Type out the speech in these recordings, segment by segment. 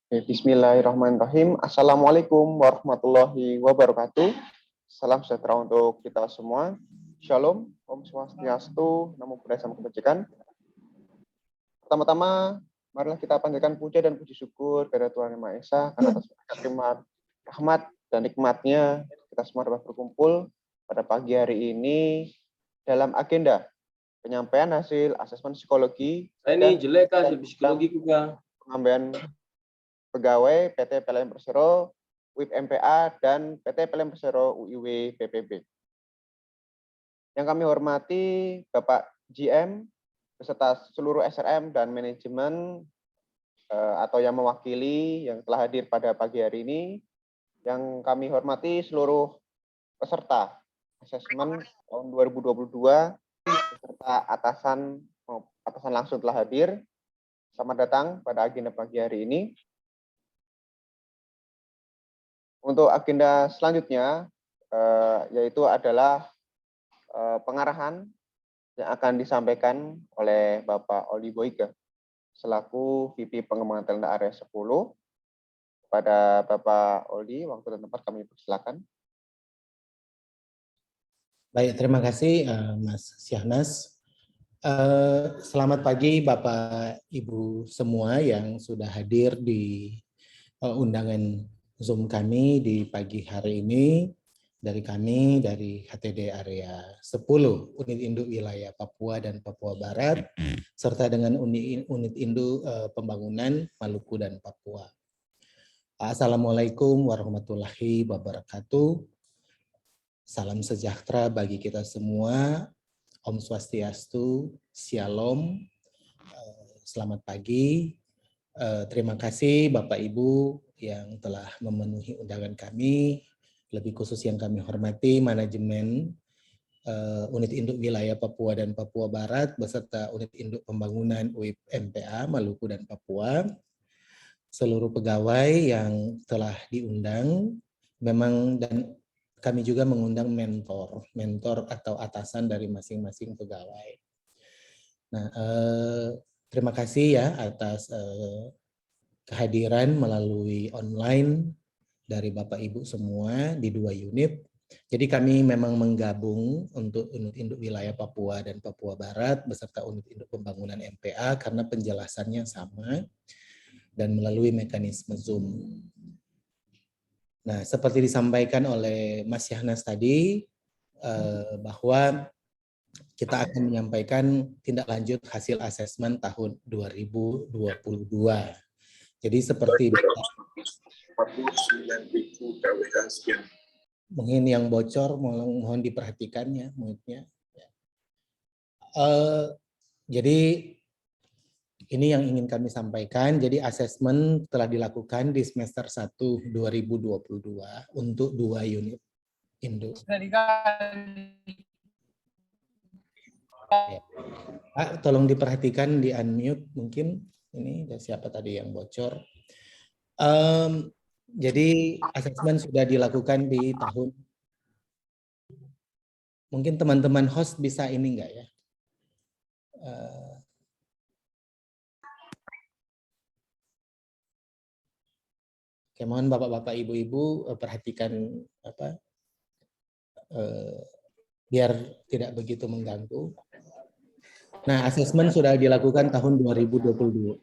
Bismillahirrahmanirrahim. Assalamualaikum warahmatullahi wabarakatuh. Salam sejahtera untuk kita semua. Shalom, Om Swastiastu, Namo Buddhaya, Salam Kebajikan. Pertama-tama, marilah kita panjatkan puja dan puji syukur kepada Tuhan Yang Maha Esa, karena atas berkat rahmat dan nikmatnya kita semua dapat berkumpul pada pagi hari ini dalam agenda penyampaian hasil asesmen psikologi. Ini jelek hasil psikologi juga. Pengambilan pegawai PT PLN Persero, WIP MPA, dan PT PLN Persero UIW PPB. Yang kami hormati Bapak GM, beserta seluruh SRM dan manajemen atau yang mewakili yang telah hadir pada pagi hari ini. Yang kami hormati seluruh peserta asesmen tahun 2022, beserta atasan langsung telah hadir. Selamat datang pada agenda pagi hari ini. Untuk agenda selanjutnya, yaitu adalah pengarahan yang akan disampaikan oleh Bapak Oli Boyke, selaku VP Pengembangan Talenta Area 10. Kepada Bapak Oli, waktu dan tempat kami persilakan. Baik, terima kasih Mas Syahnas. Selamat pagi Bapak Ibu semua yang sudah hadir di undangan Zoom kami di pagi hari ini. Dari kami, dari HTD Area 10, Unit Induk Wilayah Papua dan Papua Barat, serta dengan Unit Induk Pembangunan Maluku dan Papua. Assalamualaikum warahmatullahi wabarakatuh. Salam sejahtera bagi kita semua. Om Swastiastu, Shalom. Selamat pagi. Terima kasih Bapak Ibu yang telah memenuhi undangan kami. Lebih khusus yang kami hormati manajemen Unit Induk Wilayah Papua dan Papua Barat beserta Unit Induk Pembangunan WIP MPA Maluku dan Papua, seluruh pegawai yang telah diundang, memang dan kami juga mengundang mentor atau atasan dari masing-masing pegawai. Nah, terima kasih ya atas kehadiran melalui online dari Bapak Ibu semua di 2 unit. Jadi kami memang menggabung untuk unit induk wilayah Papua dan Papua Barat beserta unit induk pembangunan MPA karena penjelasannya sama dan melalui mekanisme Zoom. Nah, seperti disampaikan oleh Mas Syahnas tadi, bahwa kita akan menyampaikan tindak lanjut hasil asesmen tahun 2022. Jadi seperti mungkin yang bocor mohon diperhatikan ya mulutnya. Jadi ini yang ingin kami sampaikan. Jadi asesmen telah dilakukan di semester 1 2022 untuk 2 unit induk. Ya. Pak, tolong diperhatikan di unmute mungkin. Ini siapa tadi yang bocor? Jadi asesmen sudah dilakukan di tahun. Mungkin teman-teman host bisa ini enggak ya? Oke, mohon bapak-bapak, ibu-ibu perhatikan apa? Biar tidak begitu mengganggu. Nah, asesmen sudah dilakukan tahun 2022.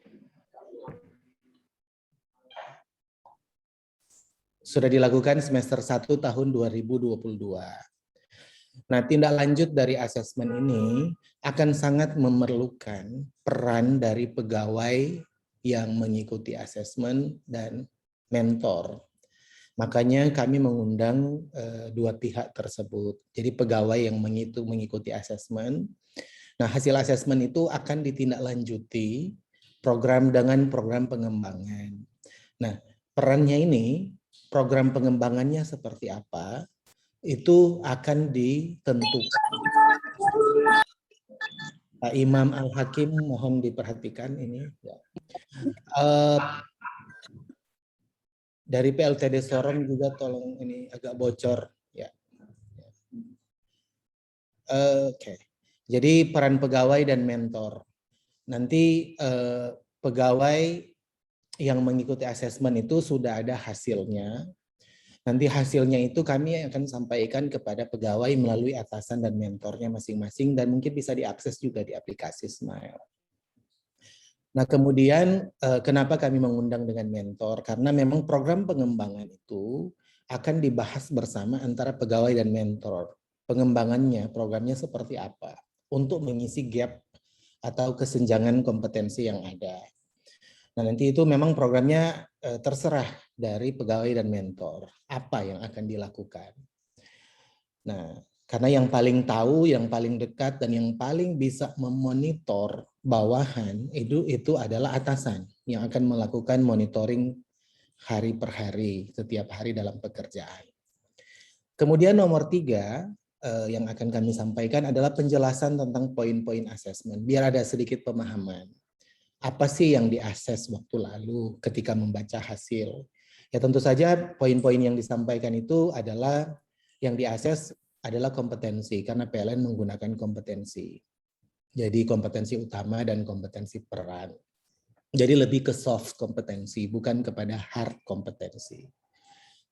Sudah dilakukan semester 1 tahun 2022. Nah, tindak lanjut dari asesmen ini akan sangat memerlukan peran dari pegawai yang mengikuti asesmen dan mentor. Makanya kami mengundang 2 pihak tersebut. Jadi pegawai yang mengikuti asesmen. Nah, hasil asesmen itu akan ditindaklanjuti program dengan program pengembangan. Nah, perannya ini, program pengembangannya seperti apa, itu akan ditentukan. Pak Imam Al-Hakim mohon diperhatikan ini. Dari PLTD Sorong juga tolong ini agak bocor. Ya. Oke. Jadi peran pegawai dan mentor. Nanti pegawai yang mengikuti asesmen itu sudah ada hasilnya. Nanti hasilnya itu kami akan sampaikan kepada pegawai melalui atasan dan mentornya masing-masing dan mungkin bisa diakses juga di aplikasi Smile. Nah, kemudian kenapa kami mengundang dengan mentor? Karena memang program pengembangan itu akan dibahas bersama antara pegawai dan mentor. Pengembangannya, programnya seperti apa? Untuk mengisi gap atau kesenjangan kompetensi yang ada. Nah, nanti itu memang programnya terserah dari pegawai dan mentor. Apa yang akan dilakukan? Nah, karena yang paling tahu, yang paling dekat, dan yang paling bisa memonitor bawahan itu adalah atasan yang akan melakukan monitoring hari per hari, setiap hari dalam pekerjaan. Kemudian nomor 3 yang akan kami sampaikan adalah penjelasan tentang poin-poin asesmen, biar ada sedikit pemahaman. Apa sih yang diakses waktu lalu ketika membaca hasil? Ya tentu saja poin-poin yang disampaikan itu adalah yang diakses adalah kompetensi, karena PLN menggunakan kompetensi. Jadi kompetensi utama dan kompetensi peran. Jadi lebih ke soft kompetensi, bukan kepada hard kompetensi.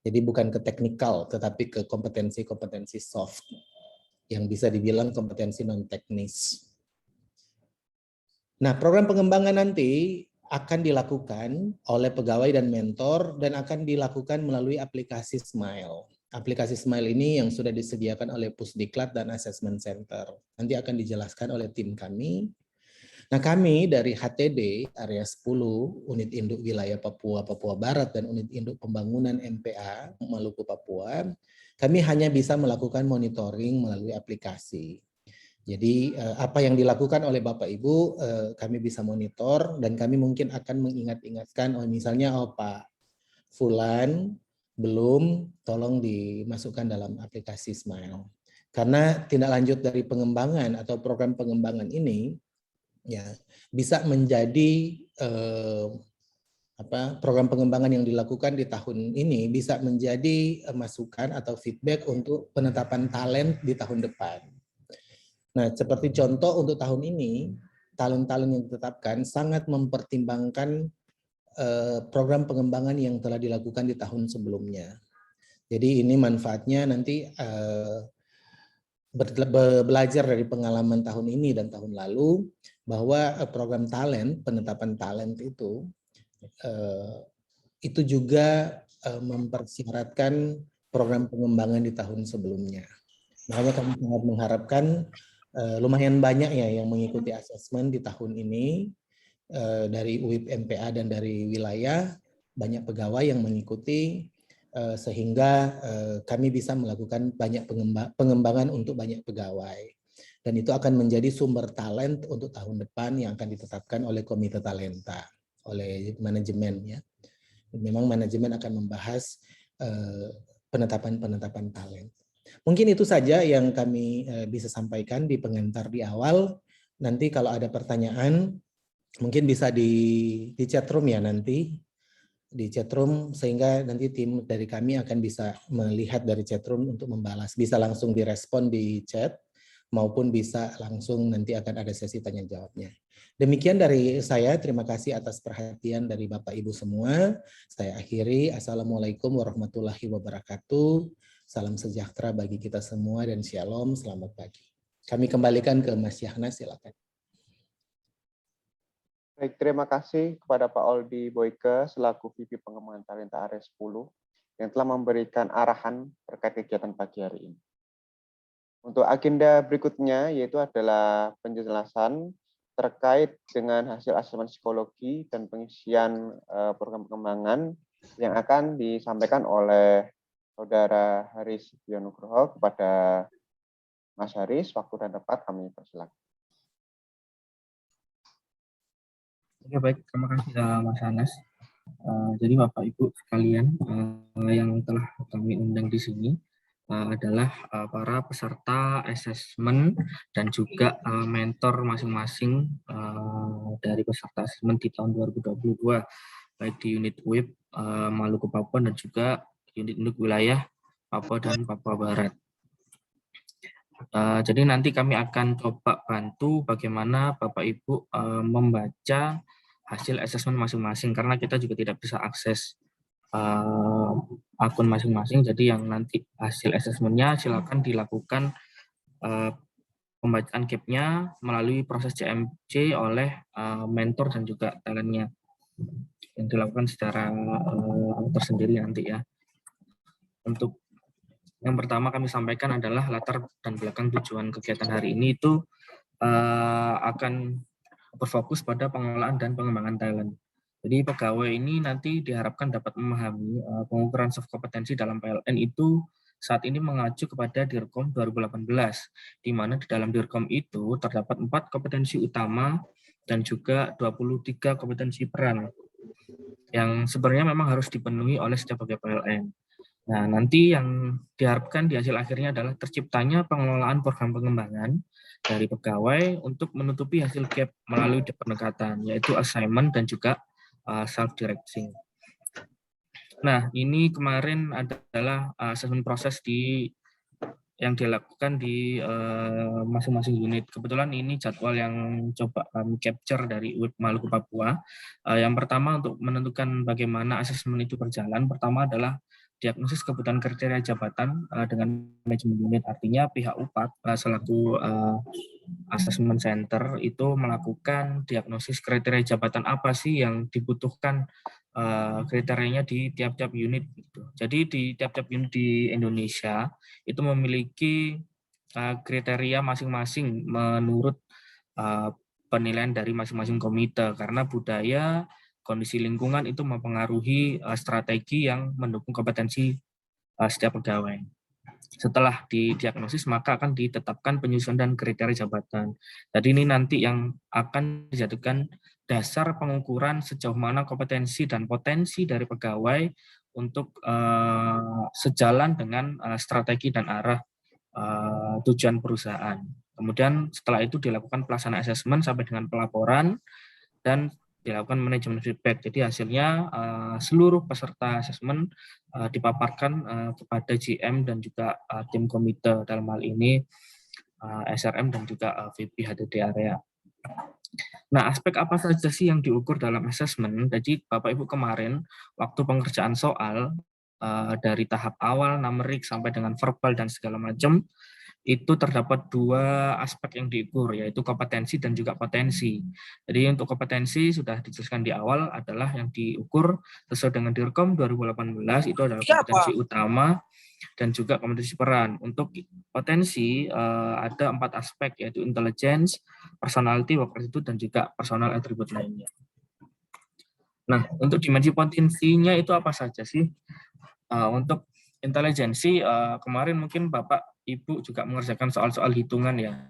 Jadi bukan ke teknikal, tetapi ke kompetensi-kompetensi soft, yang bisa dibilang kompetensi non-teknis. Nah, program pengembangan nanti akan dilakukan oleh pegawai dan mentor dan akan dilakukan melalui aplikasi Smile. Aplikasi Smile ini yang sudah disediakan oleh Pusdiklat dan Assessment Center. Nanti akan dijelaskan oleh tim kami. Nah, kami dari HTD Area 10, Unit Induk Wilayah Papua, Papua Barat, dan Unit Induk Pembangunan MPA, Maluku, Papua, kami hanya bisa melakukan monitoring melalui aplikasi. Jadi apa yang dilakukan oleh Bapak Ibu kami bisa monitor dan kami mungkin akan mengingat-ingatkan, misalnya Pak Fulan belum, tolong dimasukkan dalam aplikasi Smile. Karena tindak lanjut dari pengembangan atau program pengembangan ini ya bisa menjadi program pengembangan yang dilakukan di tahun ini bisa menjadi masukan atau feedback untuk penetapan talent di tahun depan. Nah, seperti contoh untuk tahun ini, talent-talent yang ditetapkan sangat mempertimbangkan program pengembangan yang telah dilakukan di tahun sebelumnya. Jadi ini manfaatnya nanti belajar dari pengalaman tahun ini dan tahun lalu, bahwa program talent, penetapan talent itu juga mempersyaratkan program pengembangan di tahun sebelumnya. Makanya kami sangat mengharapkan lumayan banyak ya yang mengikuti asesmen di tahun ini dari UIP MPA dan dari wilayah, banyak pegawai yang mengikuti sehingga kami bisa melakukan banyak pengembangan untuk banyak pegawai. Dan itu akan menjadi sumber talent untuk tahun depan yang akan ditetapkan oleh Komite Talenta, oleh manajemen ya. Memang manajemen akan membahas penetapan talent. Mungkin itu saja yang kami bisa sampaikan di pengantar di awal. Nanti kalau ada pertanyaan, mungkin bisa di chat room ya nanti. Di chat room, sehingga nanti tim dari kami akan bisa melihat dari chat room untuk membalas. Bisa langsung direspon di chat, maupun bisa langsung nanti akan ada sesi tanya jawabnya. Demikian dari saya, terima kasih atas perhatian dari Bapak Ibu semua. Saya akhiri, Assalamualaikum warahmatullahi wabarakatuh. Salam sejahtera bagi kita semua dan shalom, selamat pagi. Kami kembalikan ke Mas Yahna, silakan. Baik, terima kasih kepada Pak Oldi Boyke selaku VP Pengembangan Talenta Area 10 yang telah memberikan arahan terkait kegiatan pagi hari ini. Untuk agenda berikutnya yaitu adalah penjelasan terkait dengan hasil asesmen psikologi dan pengisian program pengembangan yang akan disampaikan oleh Saudara Haris Nugroho kepada Mas Haris. Waktu dan tempat kami persilakan. Oke, baik, terima kasih Mas Anas. Jadi Bapak Ibu sekalian, yang telah kami undang di sini adalah para peserta asesmen dan juga mentor masing-masing dari peserta asesmen di tahun 2022, baik di unit UIP Maluku Papua dan juga unit induk wilayah Papua dan Papua Barat. Jadi nanti kami akan coba bantu bagaimana Bapak Ibu membaca hasil asesmen masing-masing, karena kita juga tidak bisa akses akun masing-masing. Jadi yang nanti hasil asesmennya silakan dilakukan pembacaan gap-nya melalui proses CMC oleh mentor dan juga talentnya, yang dilakukan secara tersendiri nanti ya. Untuk yang pertama kami sampaikan adalah latar dan belakang tujuan kegiatan hari ini itu akan berfokus pada pengelolaan dan pengembangan talent. Jadi pegawai ini nanti diharapkan dapat memahami pengukuran soft kompetensi dalam PLN itu saat ini mengacu kepada DIRCOM 2018, di mana di dalam DIRCOM itu terdapat 4 kompetensi utama dan juga 23 kompetensi peran yang sebenarnya memang harus dipenuhi oleh setiap pegawai PLN. Nah, nanti yang diharapkan di hasil akhirnya adalah terciptanya pengelolaan program pengembangan dari pegawai untuk menutupi hasil gap melalui pendekatan, yaitu assignment dan juga self-directing. Nah, ini kemarin adalah assessment proses yang dilakukan di masing-masing unit. Kebetulan ini jadwal yang coba kami capture dari UIP Maluku Papua. Yang pertama untuk menentukan bagaimana asesmen itu berjalan, pertama adalah diagnosis kebutuhan kriteria jabatan dengan manajemen unit. Artinya pihak UPAT selaku assessment center itu melakukan diagnosis kriteria jabatan apa sih yang dibutuhkan kriterianya di tiap-tiap unit. Jadi di tiap-tiap unit di Indonesia itu memiliki kriteria masing-masing menurut penilaian dari masing-masing komite, karena budaya, kondisi lingkungan itu mempengaruhi strategi yang mendukung kompetensi setiap pegawai. Setelah didiagnosis, maka akan ditetapkan penyusunan dan kriteria jabatan. Jadi ini nanti yang akan dijadikan dasar pengukuran sejauh mana kompetensi dan potensi dari pegawai untuk sejalan dengan strategi dan arah tujuan perusahaan. Kemudian setelah itu dilakukan pelaksanaan asesmen sampai dengan pelaporan dan dilakukan manajemen feedback. Jadi hasilnya seluruh peserta asesmen dipaparkan kepada GM dan juga tim komite, dalam hal ini SRM dan juga VP HDD area. Nah, aspek apa saja sih yang diukur dalam asesmen? Jadi Bapak Ibu kemarin waktu pengerjaan soal dari tahap awal, numerik sampai dengan verbal dan segala macam, itu terdapat 2 aspek yang diukur, yaitu kompetensi dan juga potensi. Jadi untuk kompetensi sudah dijelaskan di awal adalah yang diukur sesuai dengan DIRCOM 2018 itu adalah kompetensi utama dan juga kompetensi peran. Untuk potensi ada 4 aspek, yaitu intelligence, personality, work attitude, dan juga personal attribute lainnya. Nah, untuk dimensi potensinya itu apa saja sih? Untuk intelijensi kemarin mungkin Bapak Ibu juga mengerjakan soal-soal hitungan ya.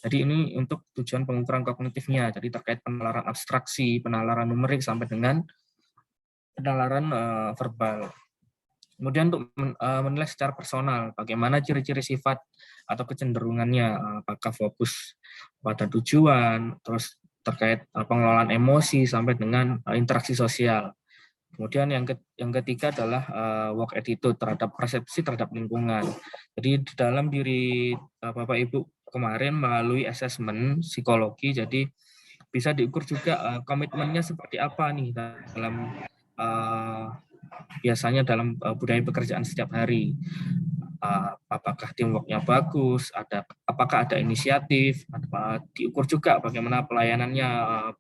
Jadi ini untuk tujuan pengukuran kognitifnya, jadi terkait penalaran abstraksi, penalaran numerik sampai dengan penalaran verbal. Kemudian untuk menilai secara personal, bagaimana ciri-ciri sifat atau kecenderungannya, apakah fokus pada tujuan, terus terkait pengelolaan emosi sampai dengan interaksi sosial. Kemudian yang ketiga adalah work attitude, terhadap persepsi terhadap lingkungan. Jadi di dalam diri Bapak Ibu kemarin melalui asesmen psikologi, jadi bisa diukur juga komitmennya seperti apa nih dalam biasanya dalam budaya pekerjaan setiap hari. Apakah teamwork-nya bagus, apakah ada inisiatif, diukur juga bagaimana pelayanannya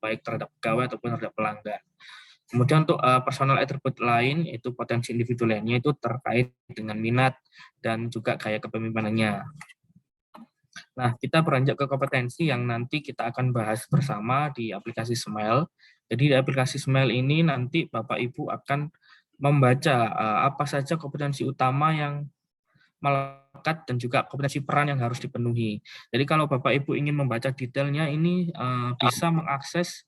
baik terhadap pegawai ataupun terhadap pelanggan. Kemudian untuk personal attribute lain, itu potensi individu lainnya itu terkait dengan minat dan juga gaya kepemimpinannya. Nah, kita beranjak ke kompetensi yang nanti kita akan bahas bersama di aplikasi Smile. Jadi di aplikasi Smile ini nanti Bapak Ibu akan membaca apa saja kompetensi utama yang melekat dan juga kompetensi peran yang harus dipenuhi. Jadi kalau Bapak Ibu ingin membaca detailnya ini bisa mengakses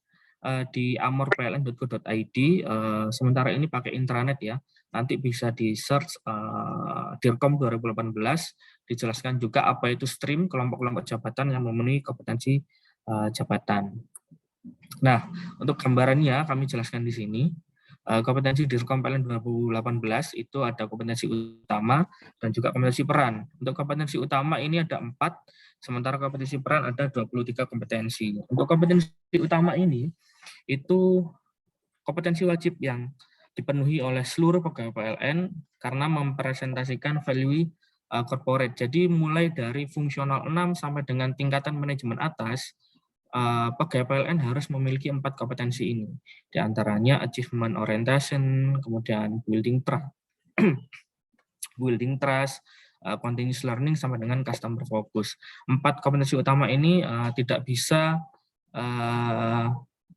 di amorpln.go.id, sementara ini pakai intranet ya. Nanti bisa di search DIRCOM 2018, dijelaskan juga apa itu stream, kelompok-kelompok jabatan yang memenuhi kompetensi jabatan. Nah, untuk gambarannya kami jelaskan di sini. Kompetensi DIRCOM PLN 2018 itu ada kompetensi utama dan juga kompetensi peran. Untuk kompetensi utama ini ada 4, sementara kompetensi peran ada 23 kompetensi. Untuk kompetensi utama ini itu kompetensi wajib yang dipenuhi oleh seluruh pegawai PLN karena mempresentasikan value corporate. Jadi mulai dari fungsional 6 sampai dengan tingkatan manajemen atas, pegawai PLN harus memiliki 4 kompetensi ini. Di antaranya achievement orientation, kemudian building trust, continuous learning, sampai dengan customer focus. 4 kompetensi utama ini tidak bisa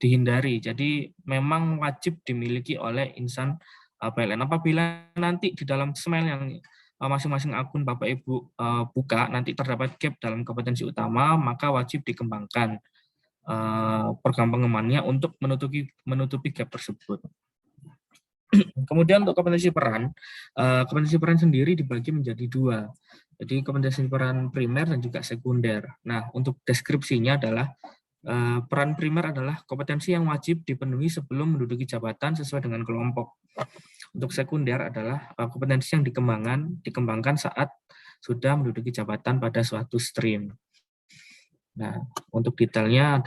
dihindari. Jadi memang wajib dimiliki oleh insan PLN. Apabila nanti di dalam Smile yang masing-masing akun Bapak Ibu buka, nanti terdapat gap dalam kompetensi utama, maka wajib dikembangkan program pengembangannya untuk menutupi gap tersebut. Kemudian untuk kompetensi peran sendiri dibagi menjadi 2. Jadi kompetensi peran primer dan juga sekunder. Nah, untuk deskripsinya adalah peran primer adalah kompetensi yang wajib dipenuhi sebelum menduduki jabatan sesuai dengan kelompok. Untuk sekunder adalah kompetensi yang dikembangkan saat sudah menduduki jabatan pada suatu stream. Nah, untuk detailnya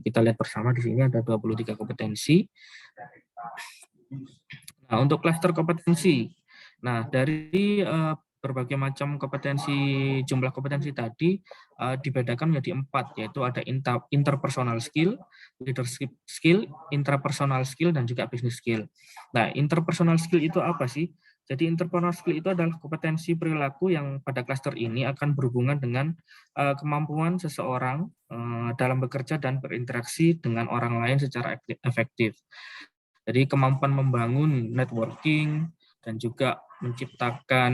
kita lihat bersama di sini ada 23 kompetensi. Nah, untuk cluster kompetensi. Nah, dari berbagai macam jumlah kompetensi tadi dibedakan menjadi 4, yaitu ada interpersonal skill, leadership skill, intrapersonal skill, dan juga business skill. Nah, interpersonal skill itu apa sih? Jadi interpersonal skill itu adalah kompetensi perilaku yang pada klaster ini akan berhubungan dengan kemampuan seseorang dalam bekerja dan berinteraksi dengan orang lain secara efektif. Jadi kemampuan membangun networking dan juga menciptakan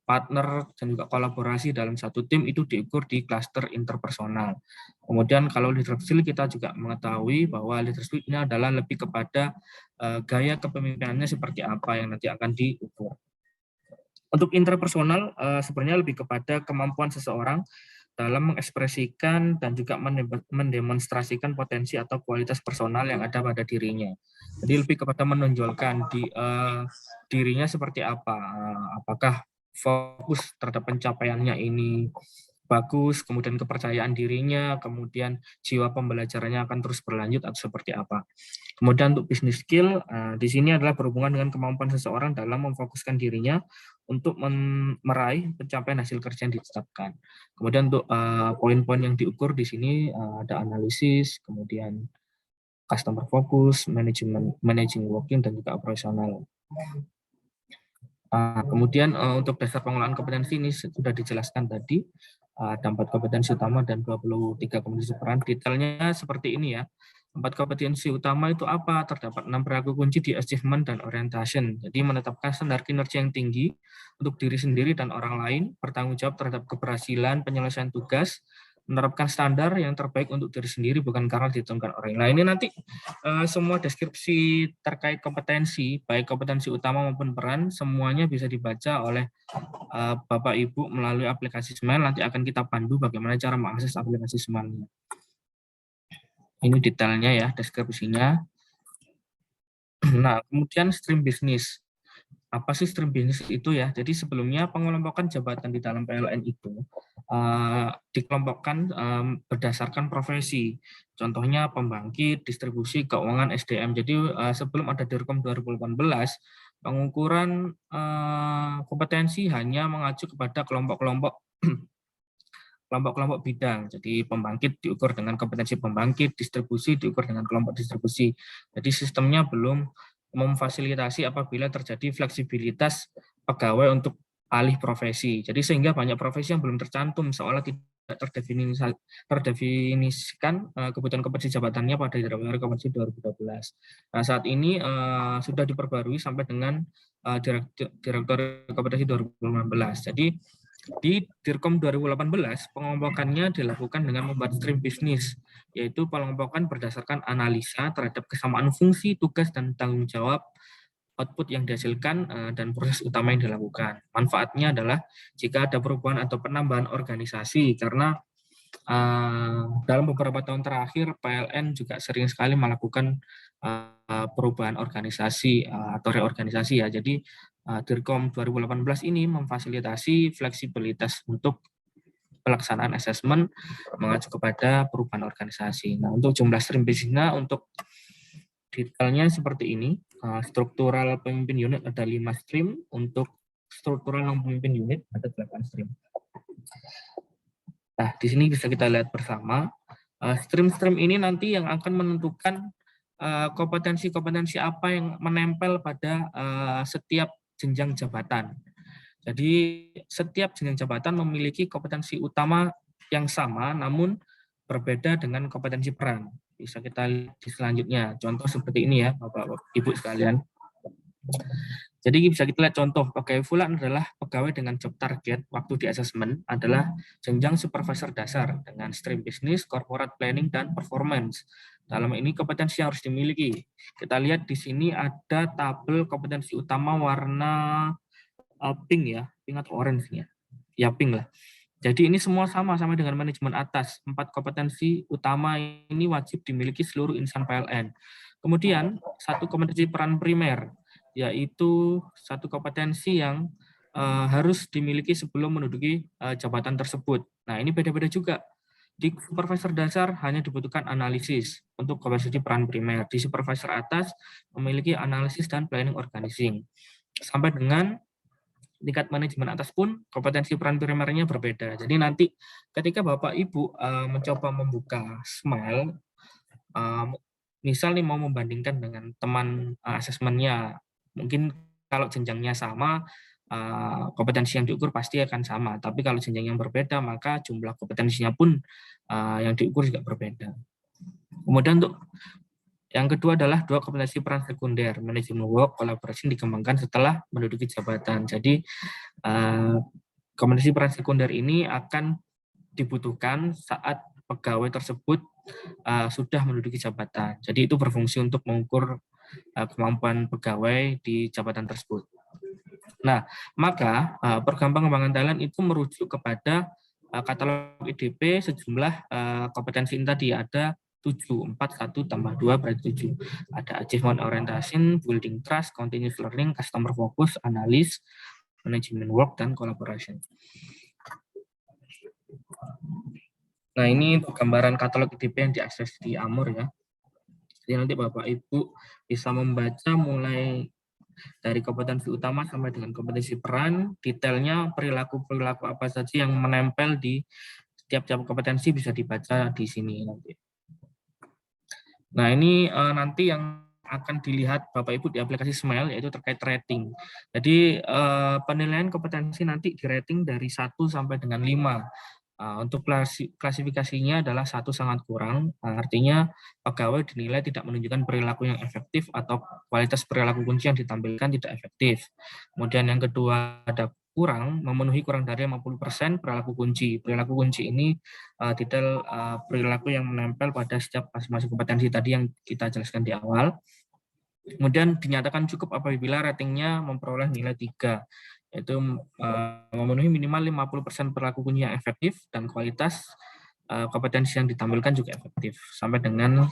partner dan juga kolaborasi dalam satu tim itu diukur di klaster interpersonal. Kemudian kalau leadership skill, kita juga mengetahui bahwa leadership ini adalah lebih kepada gaya kepemimpinannya seperti apa yang nanti akan diukur. Untuk interpersonal sebenarnya lebih kepada kemampuan seseorang dalam mengekspresikan dan juga mendemonstrasikan potensi atau kualitas personal yang ada pada dirinya. Jadi lebih kepada menonjolkan dirinya seperti apa, apakah fokus terhadap pencapaiannya ini bagus, kemudian kepercayaan dirinya, kemudian jiwa pembelajarannya akan terus berlanjut atau seperti apa. Kemudian untuk business skill, di sini adalah berhubungan dengan kemampuan seseorang dalam memfokuskan dirinya untuk meraih pencapaian hasil kerja yang ditetapkan. Kemudian untuk poin-poin yang diukur di sini ada analisis, kemudian customer focus, managing working, dan juga operasional. Kemudian untuk dasar pengelolaan kompetensi ini sudah dijelaskan tadi, ada 4 kompetensi utama dan 23 kompetensi peran. Detailnya seperti ini ya. 4 kompetensi utama itu apa? Terdapat 6 perilaku kunci di achievement dan orientation. Jadi menetapkan standar kinerja yang tinggi untuk diri sendiri dan orang lain, bertanggung jawab terhadap keberhasilan penyelesaian tugas, menerapkan standar yang terbaik untuk diri sendiri bukan karena ditentukan orang lain. Ini nanti semua deskripsi terkait kompetensi, baik kompetensi utama maupun peran, semuanya bisa dibaca oleh Bapak Ibu melalui aplikasi Smile. Nanti akan kita pandu bagaimana cara mengakses aplikasi Smile. Ini detailnya ya, deskripsinya. Nah, kemudian stream bisnis. Apa sih stream bisnis itu ya? Jadi sebelumnya pengelompokan jabatan di dalam PLN itu dikelompokkan berdasarkan profesi. Contohnya pembangkit, distribusi, keuangan, SDM. Jadi sebelum ada Dirkom 2018, pengukuran kompetensi hanya mengacu kepada kelompok-kelompok bidang. Jadi pembangkit diukur dengan kompetensi pembangkit, distribusi diukur dengan kelompok distribusi. Jadi sistemnya belum memfasilitasi apabila terjadi fleksibilitas pegawai untuk alih profesi. Jadi sehingga banyak profesi yang belum tercantum seolah tidak terdefinisikan kebutuhan kompetensi jabatannya pada Direktorat Kompetensi 2012. Nah, saat ini sudah diperbarui sampai dengan Direktorat Kompetensi 2015. Jadi di Dirkom 2018, pengelompokannya dilakukan dengan membuat stream bisnis, yaitu pengelompokan berdasarkan analisa terhadap kesamaan fungsi, tugas, dan tanggung jawab output yang dihasilkan dan proses utama yang dilakukan. Manfaatnya adalah jika ada perubahan atau penambahan organisasi, karena dalam beberapa tahun terakhir PLN juga sering sekali melakukan perubahan organisasi atau reorganisasi ya. Jadi Dirkom 2018 ini memfasilitasi fleksibilitas untuk pelaksanaan asesmen mengacu kepada perubahan organisasi. Nah, untuk jumlah stream bisnisnya untuk detailnya seperti ini. Struktural pemimpin unit ada 5 stream, untuk struktural non pemimpin unit ada 8 stream. Nah, di sini bisa kita lihat bersama, stream-stream ini nanti yang akan menentukan kompetensi-kompetensi apa yang menempel pada setiap jenjang jabatan. Jadi setiap jenjang jabatan memiliki kompetensi utama yang sama, namun berbeda dengan kompetensi peran. Bisa kita lihat di selanjutnya. Contoh seperti ini ya, Bapak Ibu sekalian. Jadi bisa kita lihat contoh, pegawai fulan adalah pegawai dengan job target waktu di asesmen adalah jenjang supervisor dasar dengan stream bisnis, corporate planning, dan performance. Dalam ini kompetensi yang harus dimiliki. Kita lihat di sini ada tabel kompetensi utama warna pink ya, pink atau orange ya. Ya pink lah. Jadi ini semua sama dengan manajemen atas. 4 kompetensi utama ini wajib dimiliki seluruh insan PLN. Kemudian 1 kompetensi peran primer, yaitu 1 kompetensi yang harus dimiliki sebelum menduduki jabatan tersebut. Nah, ini beda-beda juga. Di supervisor dasar hanya dibutuhkan analisis untuk kompetensi peran primer. Di supervisor atas memiliki analisis dan planning organizing. Sampai dengan tingkat manajemen atas pun kompetensi peran primernya berbeda. Jadi nanti ketika Bapak Ibu mencoba membuka Smile, misal nih mau membandingkan dengan teman asesmennya, mungkin kalau jenjangnya sama, kompetensi yang diukur pasti akan sama. Tapi kalau jenjang yang berbeda, maka jumlah kompetensinya pun yang diukur juga berbeda. Kemudian untuk yang kedua adalah 2 kompetensi peran sekunder, manajemen work, collaboration dikembangkan setelah menduduki jabatan. Jadi kompetensi peran sekunder ini akan dibutuhkan saat pegawai tersebut sudah menduduki jabatan. Jadi itu berfungsi untuk mengukur kemampuan pegawai di jabatan tersebut. Nah, maka program pengembangan talent itu merujuk kepada katalog IDP sejumlah kompetensi ini tadi ada 7, 4, 1 tambah 2 berarti 7. Ada achievement orientation, building trust, continuous learning, customer focus, analis, management work, dan collaboration. Nah, ini gambaran katalog IDP yang diakses di Amur ya. Jadi nanti Bapak Ibu bisa membaca mulai dari kompetensi utama sampai dengan kompetensi peran, detailnya perilaku-perilaku apa saja yang menempel di setiap kompetensi bisa dibaca di sini nanti. Nah, ini nanti yang akan dilihat Bapak Ibu di aplikasi Smile yaitu terkait rating. Jadi penilaian kompetensi nanti di rating dari 1 sampai dengan 5. Untuk klasifikasinya adalah 1 sangat kurang, artinya pegawai dinilai tidak menunjukkan perilaku yang efektif atau kualitas perilaku kunci yang ditampilkan tidak efektif. Kemudian yang kedua ada kurang, memenuhi kurang dari 50% perilaku kunci. Perilaku kunci ini detail perilaku yang menempel pada setiap masing-masing kompetensi tadi yang kita jelaskan di awal. Kemudian dinyatakan cukup apabila ratingnya memperoleh nilai 3, yaitu memenuhi minimal 50% perilaku kunci yang efektif dan kualitas kompetensi yang ditampilkan juga efektif. Sampai dengan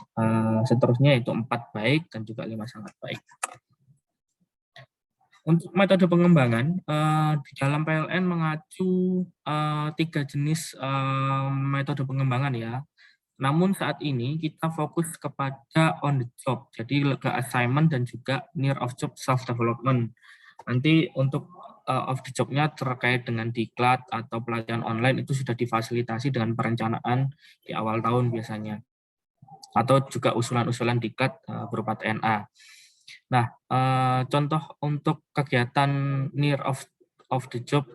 seterusnya yaitu 4 baik dan juga 5 sangat baik. Untuk metode pengembangan, di dalam PLN mengacu 3 jenis metode pengembangan ya. Namun saat ini kita fokus kepada on the job, jadi ke assignment dan juga near of job self development. Nanti untuk off the job-nya terkait dengan diklat atau pelatihan online itu sudah difasilitasi dengan perencanaan di awal tahun biasanya. Atau juga usulan-usulan diklat berupa TNA. Nah, contoh untuk kegiatan near of the job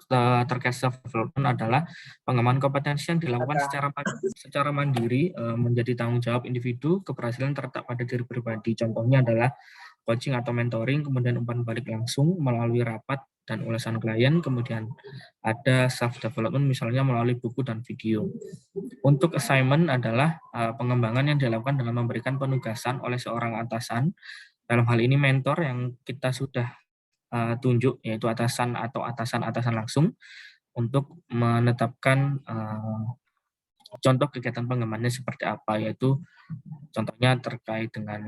terkait self development adalah pengembangan kompetensi yang dilakukan secara mandiri menjadi tanggung jawab individu, keberhasilan terletak pada diri pribadi. Contohnya adalah coaching atau mentoring, kemudian umpan balik langsung melalui rapat dan ulasan klien, kemudian ada self development misalnya melalui buku dan video. Untuk assignment adalah pengembangan yang dilakukan dengan memberikan penugasan oleh seorang atasan, dalam hal ini mentor yang kita sudah tunjuk, yaitu atasan atau atasan-atasan langsung, untuk menetapkan contoh kegiatan pengembangannya seperti apa, yaitu contohnya terkait dengan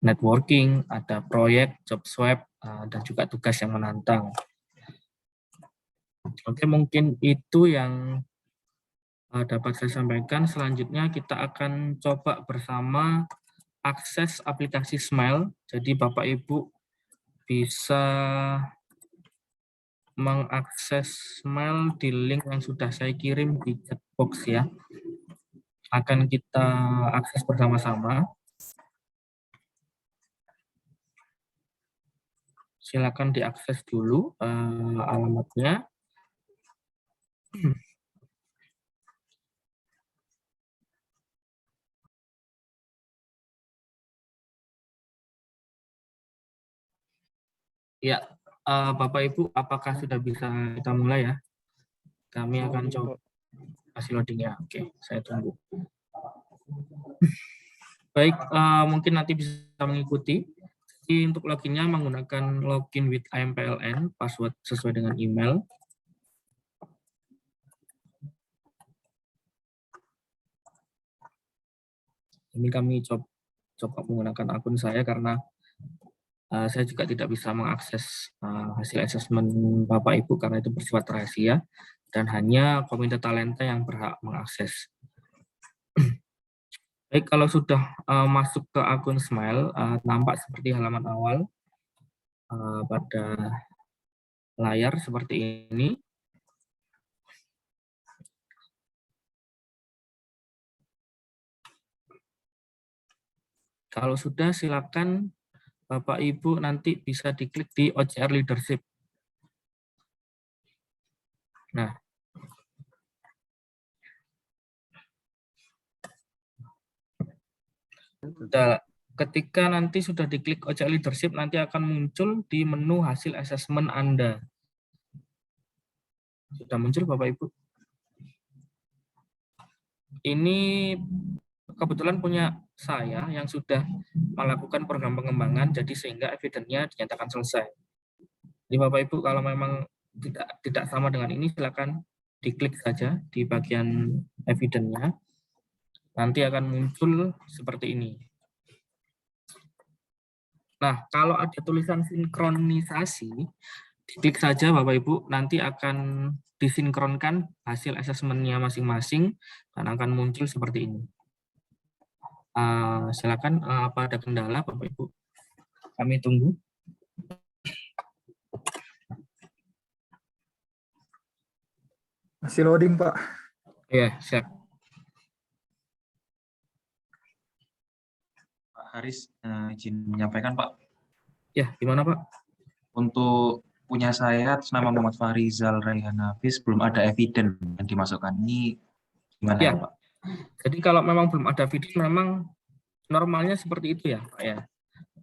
networking, ada proyek, job swap, dan juga tugas yang menantang. Oke, mungkin itu yang dapat saya sampaikan, selanjutnya kita akan coba bersama akses aplikasi Smile. Jadi Bapak Ibu bisa mengakses Smile di link yang sudah saya kirim di chat box ya. Akan kita akses bersama-sama. Silakan diakses dulu alamatnya. Ya, Bapak Ibu, apakah sudah bisa kita mulai ya? Kami akan coba hasil loadingnya. Oke, saya tunggu. Baik, mungkin nanti bisa mengikuti. Jadi untuk loginnya menggunakan login with IMPLN, password sesuai dengan email. Ini kami coba menggunakan akun saya karena saya juga tidak bisa mengakses hasil asesmen Bapak Ibu karena itu bersifat rahasia dan hanya Komite Talenta yang berhak mengakses. Baik, kalau sudah masuk ke akun Smile, nampak seperti halaman awal pada layar seperti ini. Kalau sudah, silakan Bapak Ibu nanti bisa diklik di OCR Leadership. Nah, ketika nanti sudah diklik OCR Leadership, nanti akan muncul di menu hasil asesmen Anda. Sudah muncul Bapak Ibu? Ini kebetulan punya saya yang sudah melakukan program pengembangan, jadi sehingga evidennya dinyatakan selesai. Jadi Bapak Ibu kalau memang tidak sama dengan ini, silakan diklik saja di bagian evidennya. Nanti akan muncul seperti ini. Nah, kalau ada tulisan sinkronisasi, diklik saja Bapak Ibu, nanti akan disinkronkan hasil asesmennya masing-masing dan akan muncul seperti ini. Silakan, apa ada kendala Bapak Ibu? Kami tunggu. Masih loading, Pak. Ya, siap. Pak Haris, izin menyampaikan Pak. Ya, gimana Pak? Untuk punya saya atas nama Muhammad Farizal Raihan Hafiz belum ada eviden yang dimasukkan. Ini gimana Ya. ya Pak? Jadi kalau memang belum ada video, memang normalnya seperti itu ya Pak ya.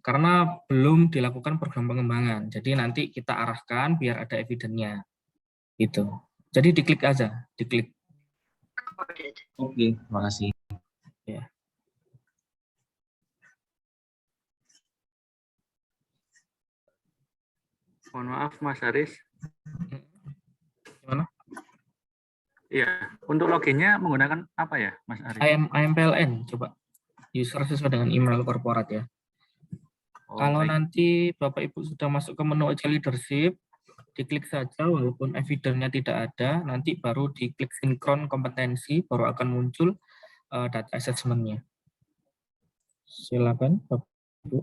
Karena belum dilakukan program pengembangan. Jadi nanti kita arahkan biar ada evidennya. Gitu. Jadi diklik aja, diklik. Oke, terima kasih. Ya. Mohon maaf Mas Haris. Gimana? Iya, untuk loginnya menggunakan apa ya Mas Haris? IMPLN, coba. User sesuai dengan email korporat ya. Kalau baik. nanti Bapak Ibu sudah masuk ke menu OC Leadership, diklik saja walaupun evidennya tidak ada, nanti baru diklik sinkron kompetensi, baru akan muncul data assessment-nya. Silakan Bapak Ibu.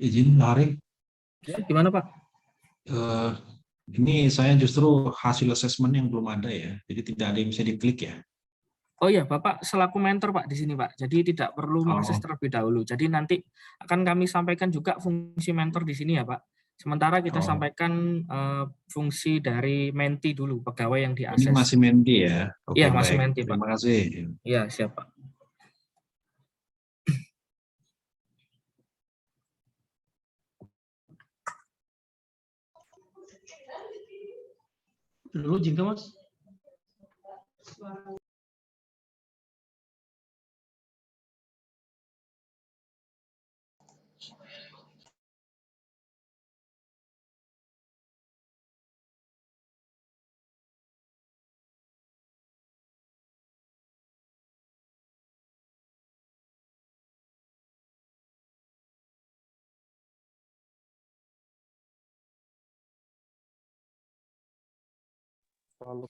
Izin Pak Ya, gimana Pak? ini saya justru hasil asesmen yang belum ada ya, jadi tidak ada yang bisa diklik ya. Oh ya, Bapak selaku mentor Pak di sini Pak, jadi tidak perlu mengakses terlebih dahulu. Jadi nanti akan kami sampaikan juga fungsi mentor di sini ya Pak. Sementara kita sampaikan fungsi dari menti dulu, pegawai yang diakses. Ini masih menti ya? Oke, Iya, masih baik. menti Pak. Terima kasih. Iya, siap Pak. Dulu jingga Mas.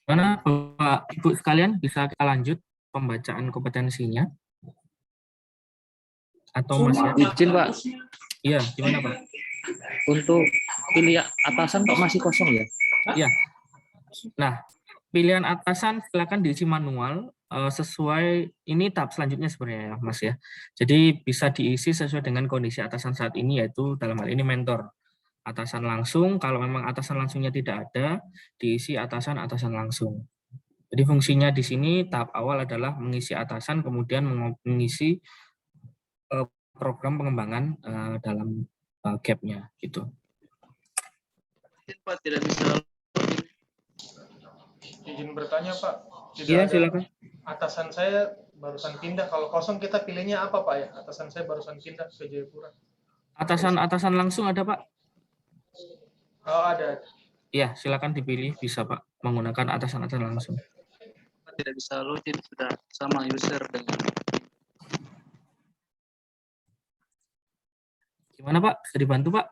Mana Bapak Ibu sekalian, bisa kita lanjut pembacaan kompetensinya? Atau masih ada? Izin Pak, Iya, gimana Pak? untuk pilih atasan kok masih kosong ya? Iya. Nah, pilihan atasan silakan diisi manual sesuai, ini tahap selanjutnya sebenarnya ya Mas ya. Jadi bisa diisi sesuai dengan kondisi atasan saat ini, yaitu dalam hal ini mentor. Atasan langsung, kalau memang atasan langsungnya tidak ada, diisi atasan-atasan langsung. Jadi fungsinya di sini tahap awal adalah mengisi atasan, kemudian mengisi program pengembangan dalam gap-nya gitu. Pak tidak bisa. Izin bertanya Pak, Iya, silakan. atasan saya barusan pindah, kalau kosong kita pilihnya apa Pak ya? Atasan saya barusan pindah ke Jayapura. Atasan langsung ada Pak? Oh ada. Iya, silakan dipilih, bisa Pak, menggunakan atasan-atasan langsung. Tidak bisa login, sudah sama user dengan. Gimana Pak? Bisa dibantu Pak?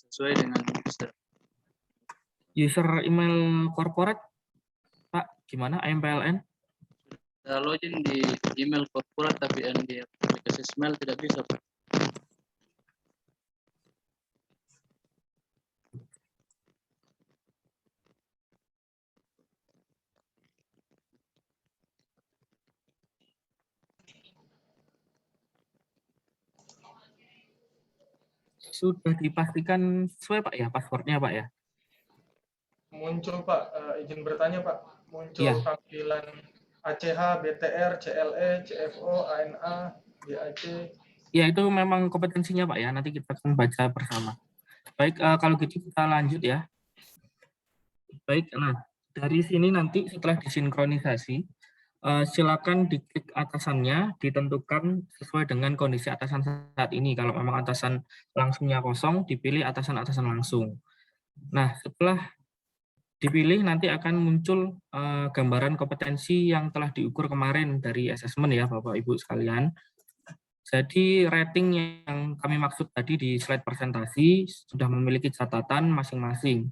Sesuai dengan user. User email corporate, Pak, gimana? AMPLN? Sudah login di email korporat tapi di aplikasi Smile tidak bisa Pak. Sudah dipastikan sesuai Pak ya, passwordnya Pak ya? Muncul Pak, izin bertanya Pak, muncul Iya. tampilan ACH, BTR, CLE, CFO, ANA, GAC. Ya, itu memang kompetensinya Pak ya, nanti kita akan baca bersama. Baik, kalau gitu kita lanjut ya. Baik, nah dari sini nanti setelah disinkronisasi, silakan diklik atasannya, ditentukan sesuai dengan kondisi atasan saat ini. Kalau memang atasan langsungnya kosong, dipilih atasan-atasan langsung. Nah, setelah dipilih nanti akan muncul gambaran kompetensi yang telah diukur kemarin dari asesmen ya Bapak Ibu sekalian. Jadi rating yang kami maksud tadi di slide presentasi sudah memiliki catatan masing-masing.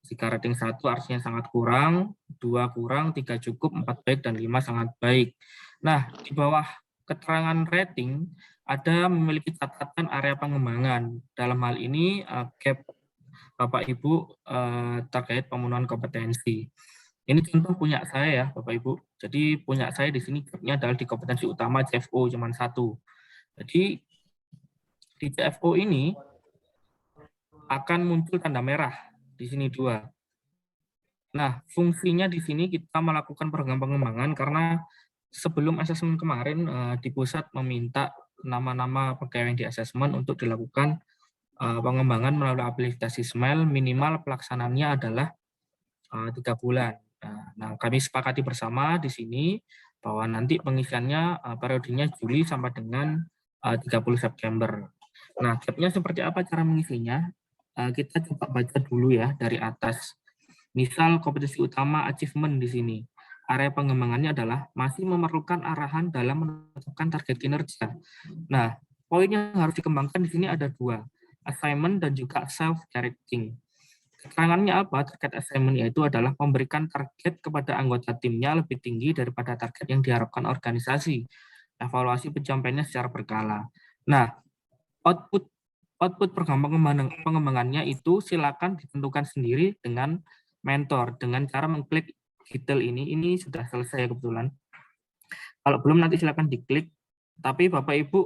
Jika rating 1 artinya sangat kurang, 2 kurang, 3 cukup, 4 baik, dan 5 sangat baik. Nah, di bawah keterangan rating ada memiliki catatan area pengembangan. Dalam hal ini gap Bapak Ibu terkait pemenuhan kompetensi. Ini contoh punya saya ya Bapak Ibu. Jadi punya saya di sini gapnya adalah di kompetensi utama CFO cuma 1. Jadi di CFO ini akan muncul tanda merah di sini 2. Nah, fungsinya di sini kita melakukan program pengembangan karena sebelum asesmen kemarin di pusat meminta nama-nama pegawai yang di asesmen untuk dilakukan pengembangan melalui aplikasi Smile, minimal pelaksanaannya adalah 3 bulan. Nah, kami sepakati bersama di sini bahwa nanti pengisiannya periodenya Juli sampai dengan 30 September. Nah, gapnya seperti apa cara mengisinya? Kita coba baca dulu ya dari atas. Misal kompetensi utama achievement di sini. Area pengembangannya adalah masih memerlukan arahan dalam menetapkan target kinerja. Nah, poin yang harus dikembangkan di sini ada 2, assignment dan juga self-directing. Keterangannya apa terkait assignment, yaitu adalah memberikan target kepada anggota timnya lebih tinggi daripada target yang diharapkan organisasi. Evaluasi pencapaiannya secara berkala. Nah, output program pengembangannya itu silakan ditentukan sendiri dengan mentor dengan cara mengklik detail ini sudah selesai kebetulan. Kalau belum nanti silakan diklik. Tapi Bapak Ibu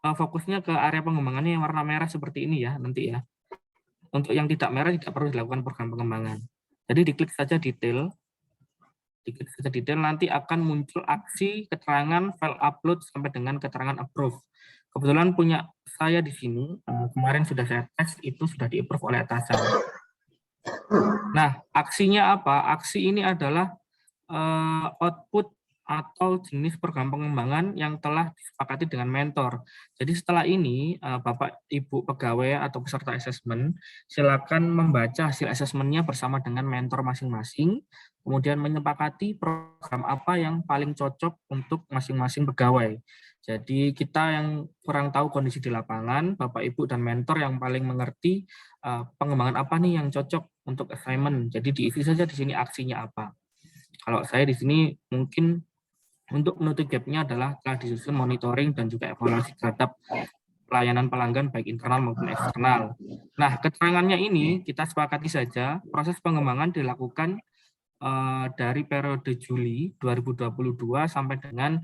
fokusnya ke area pengembangannya yang warna merah seperti ini ya nanti ya. Untuk yang tidak merah tidak perlu dilakukan program pengembangan. Jadi diklik saja detail. Diklik saja detail, nanti akan muncul aksi keterangan file upload sampai dengan keterangan approve. Kebetulan punya saya di sini, kemarin sudah saya tes, itu sudah di-approve oleh atasan. Nah, aksinya apa? Aksi ini adalah output atau jenis program pengembangan yang telah disepakati dengan mentor. Jadi setelah ini Bapak Ibu pegawai atau peserta asesmen silakan membaca hasil asesmennya bersama dengan mentor masing-masing, kemudian menyepakati program apa yang paling cocok untuk masing-masing pegawai. Jadi kita yang kurang tahu kondisi di lapangan, Bapak Ibu dan mentor yang paling mengerti pengembangan apa nih yang cocok untuk assignment. Jadi diisi saja di sini aksinya apa. Kalau saya di sini mungkin untuk menutup gap-nya adalah telah disusun monitoring dan juga evaluasi terhadap pelayanan pelanggan baik internal maupun eksternal. Nah, keterangannya ini kita sepakati saja proses pengembangan dilakukan dari periode Juli 2022 sampai dengan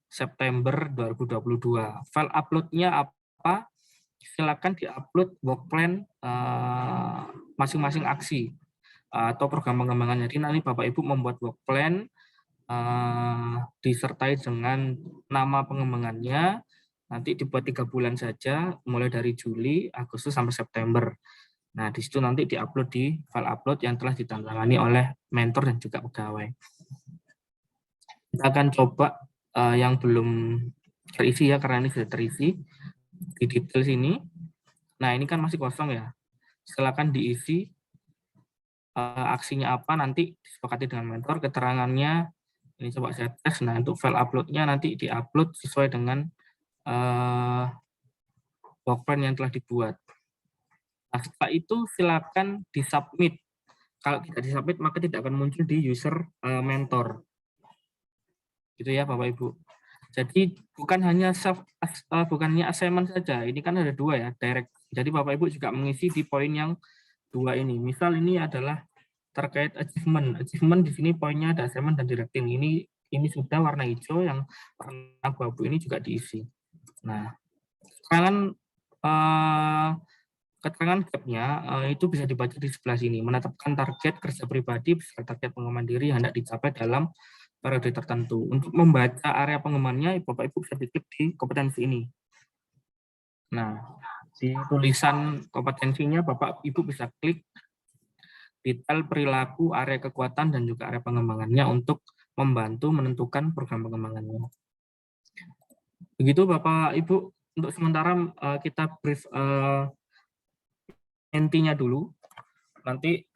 September 2022. File upload-nya apa? Silakan diupload work plan masing-masing aksi atau program pengembangannya. Jadi nanti Bapak Ibu membuat work plan disertai dengan nama pengembangannya, nanti dibuat 3 bulan saja, mulai dari Juli, Agustus sampai September. Nah, di situ nanti diupload di file upload yang telah ditandatangani oleh mentor dan juga pegawai. Kita akan coba yang belum terisi ya, karena ini sudah terisi di detail sini. Nah, ini kan masih kosong ya. Silakan diisi aksinya apa, nanti disepakati dengan mentor, keterangannya. Ini coba saya tes. Nah, untuk file upload-nya nanti diupload sesuai dengan work plan yang telah dibuat. Nah, setelah itu silakan disubmit. Kalau tidak disubmit, maka tidak akan muncul di user mentor. Gitu ya, Bapak Ibu. Jadi bukan hanya bukannya assignment saja. Ini kan ada 2 ya, direct. Jadi Bapak Ibu juga mengisi di poin yang 2 ini. Misal ini adalah terkait achievement. Achievement di sini poinnya ada assignment dan directing. Ini sudah warna hijau, yang warna abu-abu ini juga diisi. Nah, keterangan gap-nya itu bisa dibaca di sebelah sini. Menetapkan target kerja pribadi beserta target pengembangan diri hendak dicapai dalam periode tertentu. Untuk membaca area pengembangannya, Bapak Ibu bisa diklik di kompetensi ini. Nah, di tulisan kompetensinya Bapak Ibu bisa klik detail perilaku, area kekuatan, dan juga area pengembangannya untuk membantu menentukan program pengembangannya. Begitu Bapak Ibu, untuk sementara kita brief intinya dulu. Nanti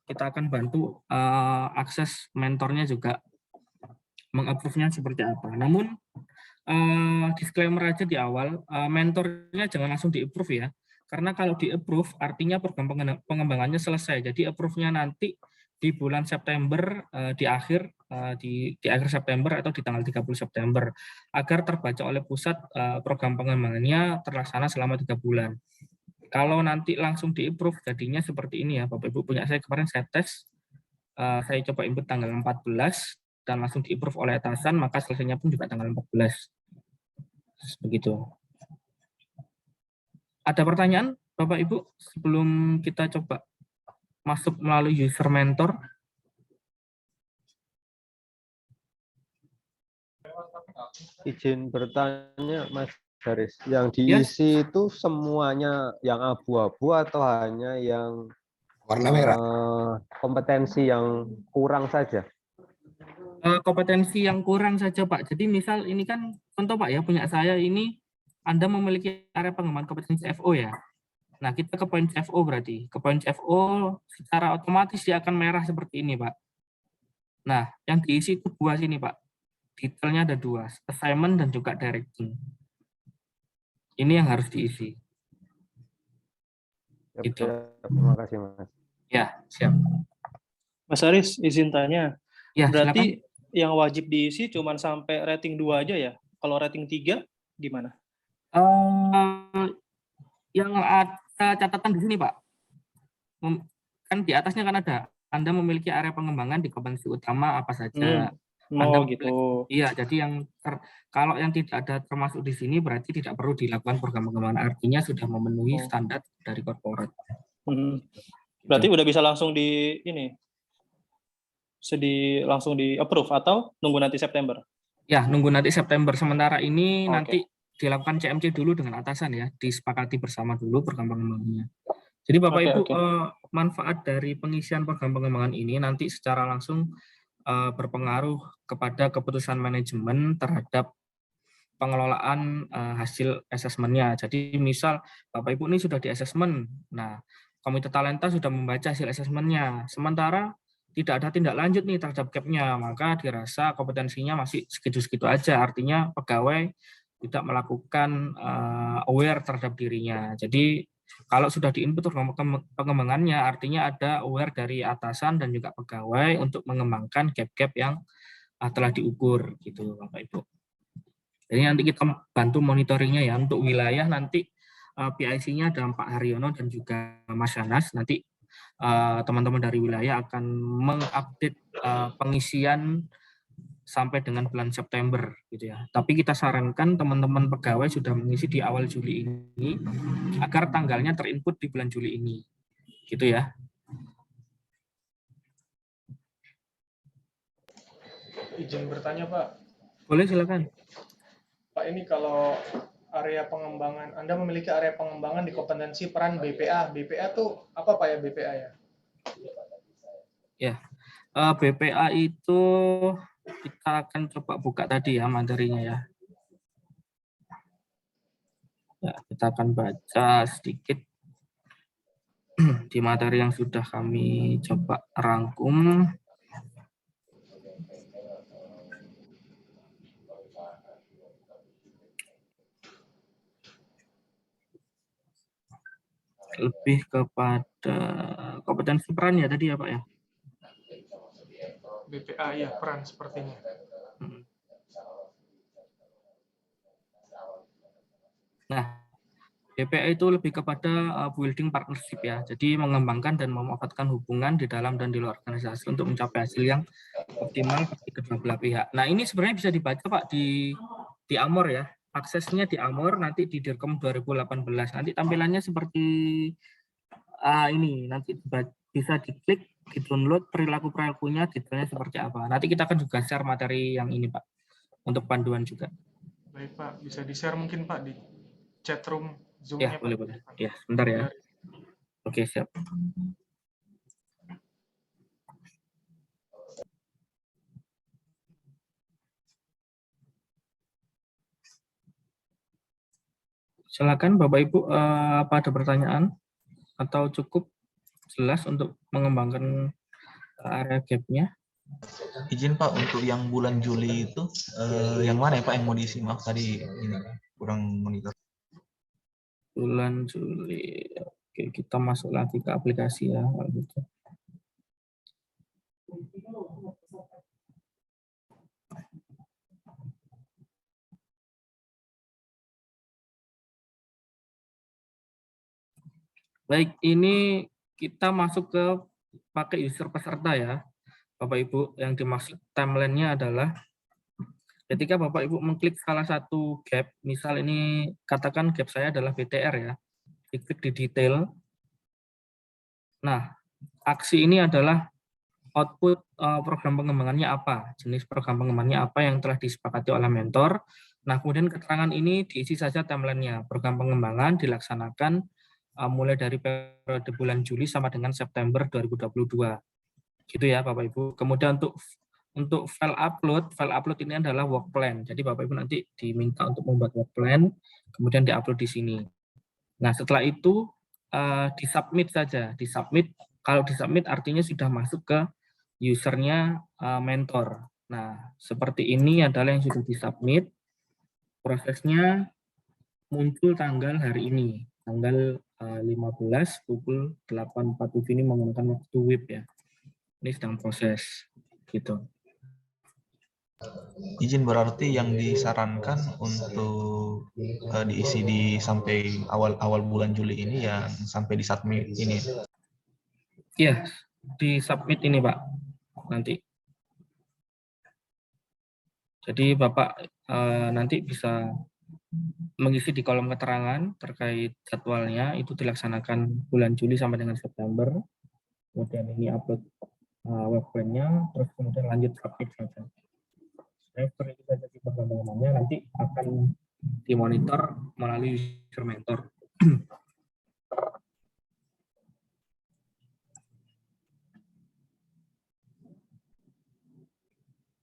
kita akan bantu akses mentornya juga meng-approve-nya seperti apa. Namun disclaimer aja di awal, mentornya jangan langsung di-approve ya. Karena kalau di-approve artinya program pengembangannya selesai. Jadi approve-nya nanti di bulan September, di akhir September atau di tanggal 30 September, agar terbaca oleh pusat program pengembangannya terlaksana selama 3 bulan. Kalau nanti langsung di-approve jadinya seperti ini ya, Bapak Ibu. Punya saya kemarin saya tes, saya coba input tanggal 14 dan langsung di-approve oleh atasan, maka selesainya pun juga tanggal 14. Begitu. Ada pertanyaan Bapak Ibu sebelum kita coba masuk melalui user mentor? Izin bertanya Mas Haris, yang diisi itu semuanya yang abu-abu atau hanya yang Warna merah. kompetensi yang kurang saja? Kompetensi yang kurang saja Pak. Jadi misal ini kan contoh Pak ya, punya saya ini Anda memiliki area pengembangan kompetensi CFO ya. Nah, kita ke poin CFO berarti. Ke poin CFO secara otomatis dia akan merah seperti ini Pak. Nah, yang diisi itu 2 sini Pak. Detailnya ada 2, assignment dan juga directing. Ini yang harus diisi. Gitu. Terima kasih Mas. Ya, siap. Mas Haris, izin tanya. Ya, Berarti yang wajib diisi cuma sampai rating 2 aja ya? Kalau rating 3 gimana? Yang ada catatan di sini Pak. Kan di atasnya kan ada. Anda memiliki area pengembangan di kompetensi utama apa saja. Anda gitu. Iya, jadi kalau yang tidak ada termasuk di sini berarti tidak perlu dilakukan program pengembangan. Artinya sudah memenuhi standar dari corporate. Berarti udah bisa langsung langsung di approve atau nunggu nanti September? Ya, nunggu nanti September. Sementara ini nanti dilakukan CMC dulu dengan atasan ya, disepakati bersama dulu program pengembangannya. Jadi Bapak Ibu, manfaat dari pengisian program pengembangan ini nanti secara langsung berpengaruh kepada keputusan manajemen terhadap pengelolaan hasil asesmennya. Jadi misal Bapak Ibu ini sudah di asesmen, nah Komite Talenta sudah membaca hasil asesmennya, sementara tidak ada tindak lanjut nih terhadap gap-nya, maka dirasa kompetensinya masih segitu-segitu aja, artinya pegawai tidak melakukan aware terhadap dirinya. Jadi kalau sudah di-input pengembangannya, artinya ada aware dari atasan dan juga pegawai untuk mengembangkan gap-gap yang telah diukur, gitu Bapak Ibu. Jadi nanti kita bantu monitoringnya ya, untuk wilayah nanti PIC-nya ada Pak Haryono dan juga Mas Yanas. Nanti teman-teman dari wilayah akan mengupdate pengisian sampai dengan bulan September gitu ya. Tapi kita sarankan teman-teman pegawai sudah mengisi di awal Juli ini agar tanggalnya terinput di bulan Juli ini. Gitu ya. Izin bertanya, Pak. Boleh, silakan. Pak, ini kalau area pengembangan, Anda memiliki area pengembangan di kompetensi peran BPA. BPA tuh apa Pak ya BPA ya? Ya, BPA itu kita akan coba buka tadi ya materinya ya. Ya, kita akan baca sedikit di materi yang sudah kami coba rangkum. Lebih kepada kompetensi peran ya tadi ya Pak ya? BPA ya, peran sepertinya. Nah, BPA itu lebih kepada building partnership ya, jadi mengembangkan dan memanfaatkan hubungan di dalam dan di luar organisasi untuk mencapai hasil yang optimal bagi kedua belah pihak. Nah ini sebenarnya bisa dibaca Pak di Amor ya, aksesnya di Amor, nanti di Dirkom 2018, nanti tampilannya seperti ini, nanti bisa diklik, di-download perilaku-perilakunya, detailnya seperti apa. Nanti kita akan juga share materi yang ini Pak, untuk panduan juga. Baik Pak, bisa di-share mungkin Pak di chat room Zoom-nya Ya, boleh, boleh. Ya, sebentar ya. Oke, siap. Silakan Bapak Ibu, apa ada pertanyaan atau cukup jelas untuk mengembangkan area gap-nya? Izin Pak, untuk yang bulan Juli itu yang mana ya Pak yang mau diisi? Maaf tadi ini kurang monitor. Bulan Juli. Oke, kita masuk lagi ke aplikasi ya kalau gitu. Baik, ini kita masuk ke pakai user peserta ya. Bapak Ibu, yang dimaksud timeline-nya adalah ketika Bapak Ibu mengklik salah satu gap, misal ini katakan gap saya adalah BTR ya, diklik di detail. Nah, aksi ini adalah output program pengembangannya apa, jenis program pengembangannya apa yang telah disepakati oleh mentor. Nah, kemudian keterangan ini diisi saja timeline-nya. Program pengembangan dilaksanakan mulai dari periode bulan Juli sama dengan September 2022. Gitu ya Bapak Ibu. Kemudian untuk file upload ini adalah work plan. Jadi Bapak Ibu nanti diminta untuk membuat work plan, kemudian diupload di sini. Nah, setelah itu disubmit saja. Kalau disubmit artinya sudah masuk ke usernya mentor. Nah, seperti ini adalah yang sudah disubmit. Prosesnya muncul tanggal hari ini, tanggal 15 pukul 8.47 ini menggunakan waktu WIB ya. Ini sedang proses gitu. Izin berarti yang disarankan untuk diisi di sampai awal bulan Juli ini yang sampai di submit ini. Iya, di submit ini Pak nanti. Jadi Bapak nanti bisa mengisi di kolom keterangan terkait jadwalnya, itu dilaksanakan bulan Juli sampai dengan September. Kemudian ini upload web plan-nya, terus kemudian lanjut submit saja. Seperti itu saja perkembangannya, nanti akan dimonitor melalui user mentor.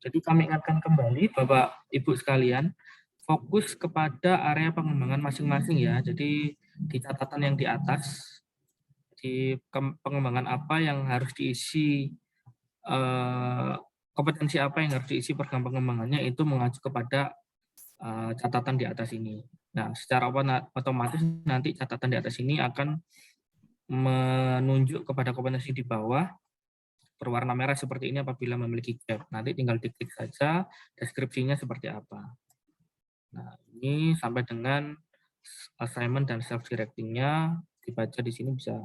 Jadi kami ingatkan kembali Bapak Ibu sekalian, fokus kepada area pengembangan masing-masing ya. Jadi di catatan yang di atas, di pengembangan apa yang harus diisi, kompetensi apa yang harus diisi program pengembangannya itu mengacu kepada catatan di atas ini. Nah, secara otomatis nanti catatan di atas ini akan menunjuk kepada kompetensi di bawah berwarna merah seperti ini apabila memiliki gap. Nanti tinggal diklik saja deskripsinya seperti apa. Nah, ini sampai dengan assignment dan self-directing-nya dibaca di sini bisa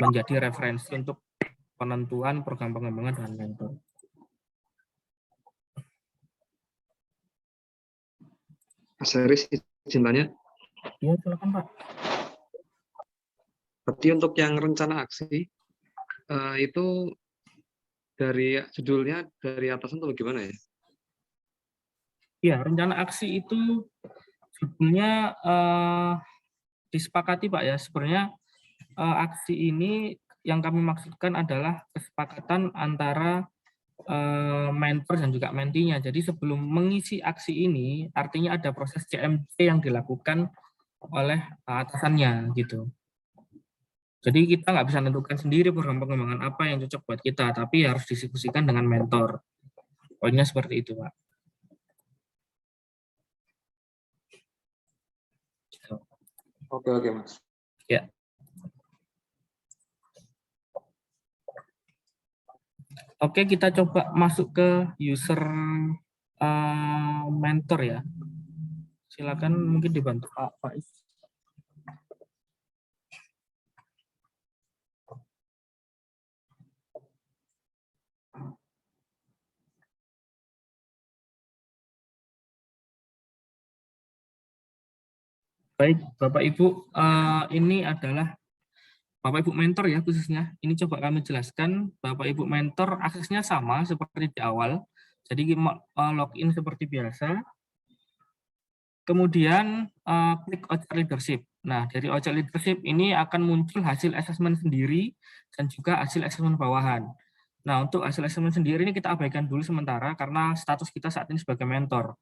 menjadi referensi untuk penentuan program pengembangan dengan mentor. Mas Haris, izin tanya. Ya, silakan Pak. Berarti untuk yang rencana aksi, itu dari judulnya dari atasan atau bagaimana ya? Ya, rencana aksi itu judulnya disepakati Pak ya. Sebenarnya aksi ini yang kami maksudkan adalah kesepakatan antara mentor dan juga mentinya. Jadi sebelum mengisi aksi ini, artinya ada proses CMC yang dilakukan oleh atasannya gitu. Jadi kita nggak bisa menentukan sendiri program pengembangan apa yang cocok buat kita, tapi harus diskusikan dengan mentor. Poinnya seperti itu, Pak. Oke, Mas. Ya. Oke, kita coba masuk ke user mentor ya. Silakan mungkin dibantu Pak Faiz. Baik, Bapak Ibu, ini adalah Bapak Ibu mentor ya khususnya. Ini coba kami jelaskan, Bapak Ibu mentor aksesnya sama seperti di awal. Jadi login seperti biasa. Kemudian klik OJK Leadership. Nah, dari OJK Leadership ini akan muncul hasil asesmen sendiri dan juga hasil asesmen bawahan. Nah, untuk hasil asesmen sendiri ini kita abaikan dulu sementara karena status kita saat ini sebagai mentor.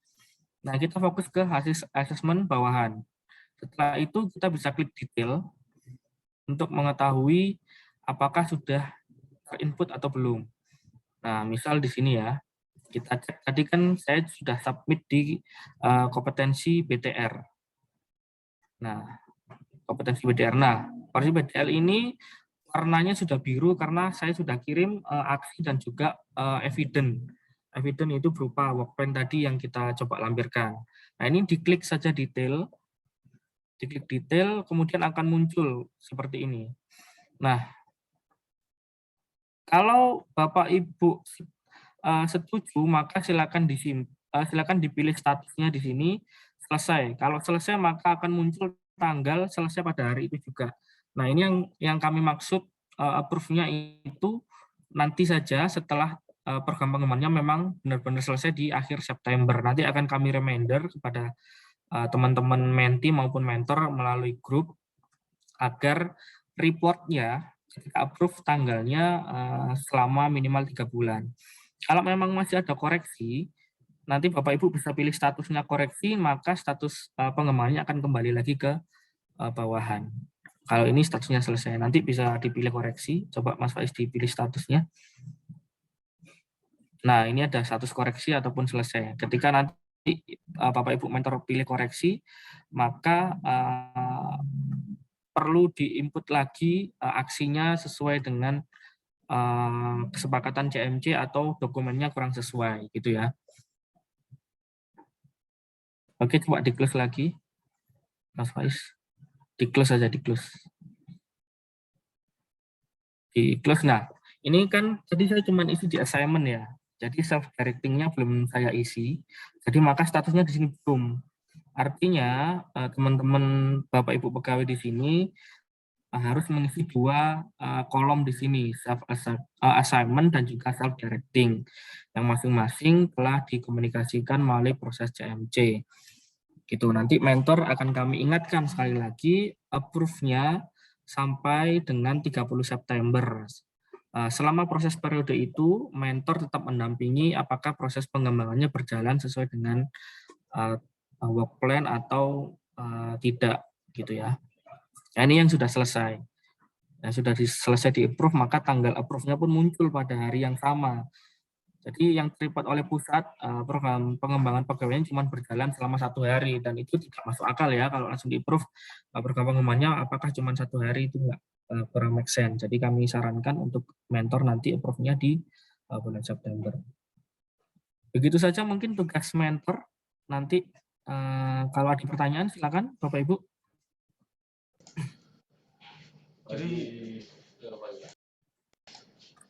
Nah, kita fokus ke hasil asesmen bawahan. Setelah itu kita bisa klik detail untuk mengetahui apakah sudah input atau belum. Nah, misal di sini ya, kita cek tadi kan saya sudah submit di kompetensi BTR. Nah, kompetensi BTR. Nah, kompetensi BTR ini warnanya sudah biru karena saya sudah kirim aksi dan juga evidence. Evidence itu berupa workpoint tadi yang kita coba lampirkan. Nah, ini diklik saja detail. Diklik detail, kemudian akan muncul seperti ini. Nah, kalau Bapak Ibu setuju, maka silakan dipilih statusnya di sini selesai. Kalau selesai, maka akan muncul tanggal selesai pada hari itu juga. Nah, ini yang kami maksud approve-nya itu nanti saja setelah program pengembangannya memang benar-benar selesai di akhir September. Nanti akan kami reminder kepada teman-teman menti maupun mentor melalui grup agar reportnya ketika approve tanggalnya selama minimal 3 bulan. Kalau memang masih ada koreksi, nanti Bapak Ibu bisa pilih statusnya koreksi, maka status pengembangannya akan kembali lagi ke bawahan. Kalau ini statusnya selesai, nanti bisa dipilih koreksi. Coba Mas Faiz dipilih statusnya. Nah, ini ada status koreksi ataupun selesai. Ketika nanti Bapak Ibu mentor pilih koreksi, maka perlu diinput lagi aksinya sesuai dengan kesepakatan CMC atau dokumennya kurang sesuai gitu ya. Oke, coba di-close lagi. Mas Faiz. Di-close saja, di-close. Di-close. Nah, ini kan tadi saya cuma isi di assignment ya. Jadi self-directing-nya belum saya isi. Jadi maka statusnya di sini belum. Artinya teman-teman Bapak Ibu pegawai di sini harus mengisi 2 kolom di sini, self-assignment dan juga self-directing. Yang masing-masing telah dikomunikasikan melalui proses CMC. Gitu. Nanti mentor akan kami ingatkan sekali lagi approve-nya sampai dengan 30 September. selama proses periode itu, mentor tetap mendampingi apakah proses pengembangannya berjalan sesuai dengan work plan atau tidak, gitu ya. Nah, ini yang sudah selesai. Nah, sudah selesai di-approve, maka tanggal approve-nya pun muncul pada hari yang sama. Jadi yang terlibat oleh pusat, program pengembangan pegawainya cuma berjalan selama 1 hari, dan itu tidak masuk akal ya, kalau langsung di-approve program pengembangannya apakah cuma 1 hari, itu enggak, kurang make sense. Jadi kami sarankan untuk mentor nanti approve-nya di bulan September. Begitu saja mungkin tugas mentor. Nanti kalau ada pertanyaan silakan Bapak Ibu.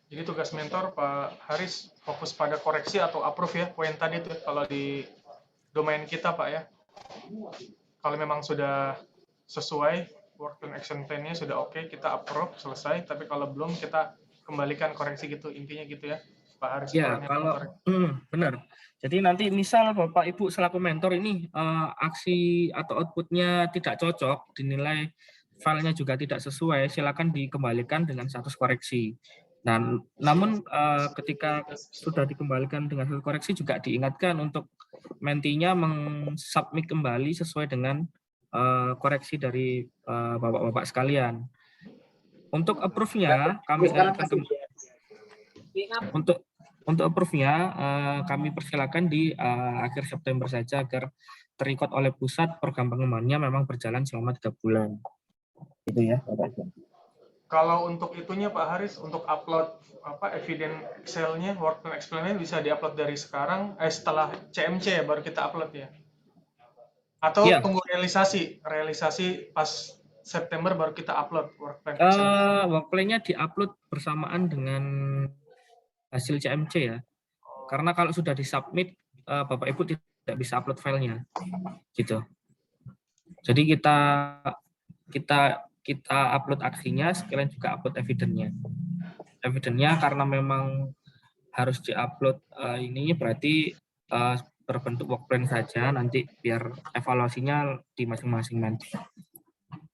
Jadi tugas mentor Pak Haris fokus pada koreksi atau approve ya, poin tadi tuh kalau di domain kita Pak ya. Kalau memang sudah sesuai work plan action plan-nya sudah oke, kita approve selesai, tapi kalau belum kita kembalikan koreksi gitu, intinya gitu ya Pak Haris. Ya, kalau benar. Jadi nanti misal Bapak Ibu selaku mentor ini aksi atau outputnya tidak cocok, dinilai filenya juga tidak sesuai, silakan dikembalikan dengan status koreksi. Nah, namun ketika sudah dikembalikan dengan status koreksi juga diingatkan untuk mentinya mensubmit kembali sesuai dengan koreksi dari Bapak-bapak sekalian. Untuk approve-nya kami untuk approve-nya kami persilakan di akhir September saja agar terikut oleh pusat program pengembangannya memang berjalan selama 3 bulan. Itu ya, Bapak Ibu. Kalau untuk itunya Pak Haris, untuk upload evidence Excel-nya, work plan explain-nya bisa diupload dari sekarang, setelah CMC ya baru kita upload ya? Atau tunggu realisasi pas September baru kita upload work plan Excel? Work plan-nya diupload bersamaan dengan hasil CMC ya. Karena kalau sudah disubmit, Bapak Ibu tidak bisa upload filenya, gitu. Jadi kita upload aksinya, sekalian juga upload evidence-nya. Evidence-nya karena memang harus diupload ini berarti berbentuk work plan saja, nanti biar evaluasinya di masing-masing mentor.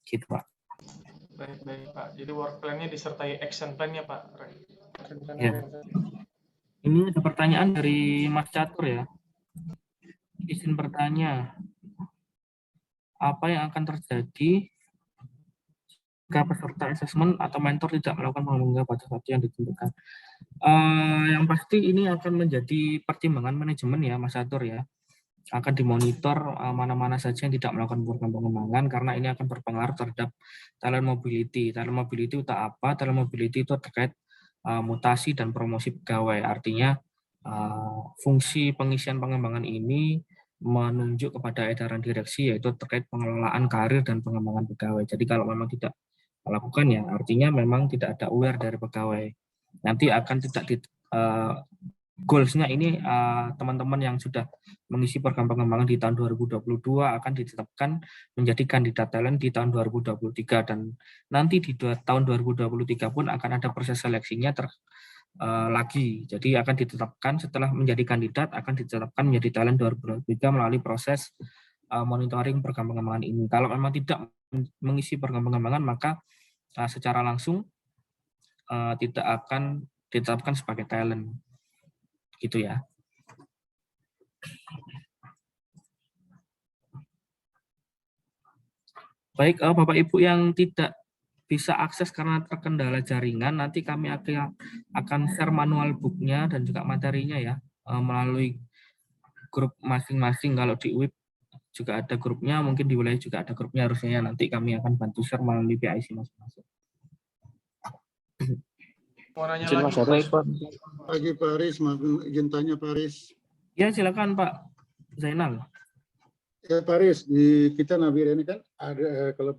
Gitu Pak. Baik Pak. Jadi work plan-nya disertai action plan-nya Pak. Ya. Ini ada pertanyaan dari Mas Catur ya. Izin bertanya, apa yang akan terjadi jika peserta asesmen atau mentor tidak melakukan pengembangan pada waktu yang ditentukan? Yang pasti ini akan menjadi pertimbangan manajemen ya Mas Catur ya. Akan dimonitor mana-mana saja yang tidak melakukan program pengembangan, karena ini akan berpengaruh terhadap talent mobility. Talent mobility itu apa? Talent mobility itu terkait mutasi dan promosi pegawai. Artinya fungsi pengisian pengembangan ini menunjuk kepada edaran direksi, yaitu terkait pengelolaan karir dan pengembangan pegawai. Jadi kalau memang tidak melakukan ya, artinya memang tidak ada aware dari pegawai. Nanti akan tidak goals-nya ini teman-teman yang sudah mengisi program pengembangan di tahun 2022 akan ditetapkan menjadi kandidat talent di tahun 2023, dan nanti di tahun 2023 pun akan ada proses seleksinya lagi. Jadi akan ditetapkan setelah menjadi kandidat, akan ditetapkan menjadi talent 2023 melalui proses monitoring program pengembangan ini. Kalau memang tidak mengisi program pengembangan, maka secara langsung tidak akan ditetapkan sebagai talent. Gitu ya. Baik, Bapak Ibu yang tidak bisa akses karena terkendala jaringan, nanti kami akan share manual book-nya dan juga materinya ya melalui grup masing-masing. Kalau di web juga ada grupnya, mungkin di wilayah juga ada grupnya harusnya ya. Nanti kami akan bantu share melalui PIC masing-masing. Mau nanya izin lagi Pak. Pagi Pak Haris, izin tanya Pak Haris. Ya silakan Pak Zainal. Ya Pak Haris, di kita Nabir ini kan ada kalau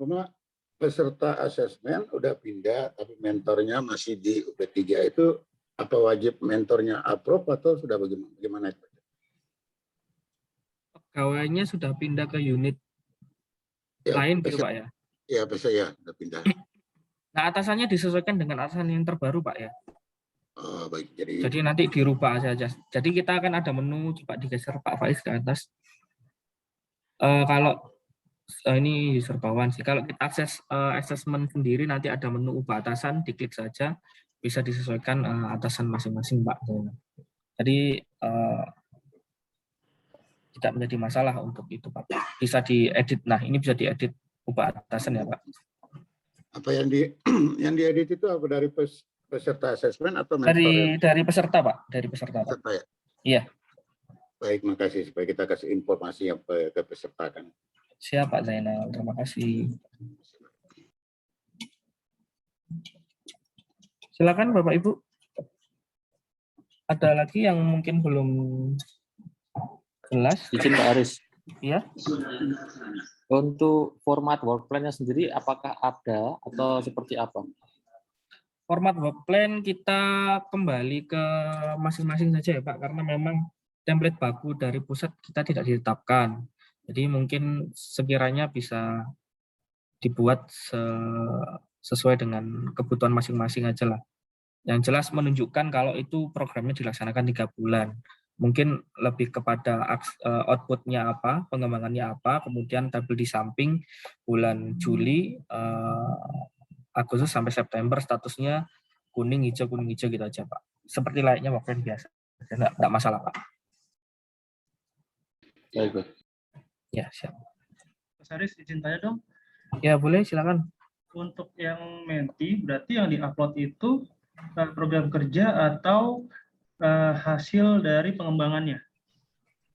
peserta asesmen udah pindah, tapi mentornya masih di UP3 itu apa wajib mentornya approve atau sudah bagaimana itu? Pegawainya sudah pindah ke unit lain gitu Pak ya? Ya, ya sudah pindah. Nah, atasannya disesuaikan dengan atasan yang terbaru Pak ya. Oh, baik. Jadi nanti dirubah saja. Jadi kita akan ada menu, coba digeser Pak Faiz ke atas. Kalau ini user bawaan sih. Kalau kita akses assessment sendiri nanti ada menu ubah atasan, diklik saja. bisa disesuaikan atasan masing-masing, Pak. Jadi tidak menjadi masalah untuk itu, Pak. Bisa diedit. Nah, ini bisa diedit ubah atasan ya, Pak. Apa yang diedit itu apa dari peserta asesmen atau mentor? Dari peserta, Pak. Dari peserta, Pak. Peserta ya? Iya. Baik, makasih. Supaya kita kasih informasinya ke peserta kan. Siap, Pak Zainal. Terima kasih. Silakan Bapak Ibu. Ada lagi yang mungkin belum jelas? Izin Pak Aris. Iya. Untuk format work plan-nya sendiri apakah ada atau seperti apa? Format work plan kita kembali ke masing-masing saja ya Pak, karena memang template baku dari pusat kita tidak ditetapkan. Jadi mungkin sekiranya bisa dibuat sesuai dengan kebutuhan masing-masing aja lah. Yang jelas menunjukkan kalau itu programnya dilaksanakan 3 bulan. Mungkin lebih kepada outputnya apa, pengembangannya apa, kemudian tabel di samping bulan Juli, Agustus sampai September statusnya kuning hijau gitu aja Pak. Seperti layaknya work plan biasa, enggak masalah Pak. Baik. Ya siap. Mas Aris izin tanya dong. Ya boleh silakan. Untuk yang Menti berarti yang diupload itu program kerja atau hasil dari pengembangannya?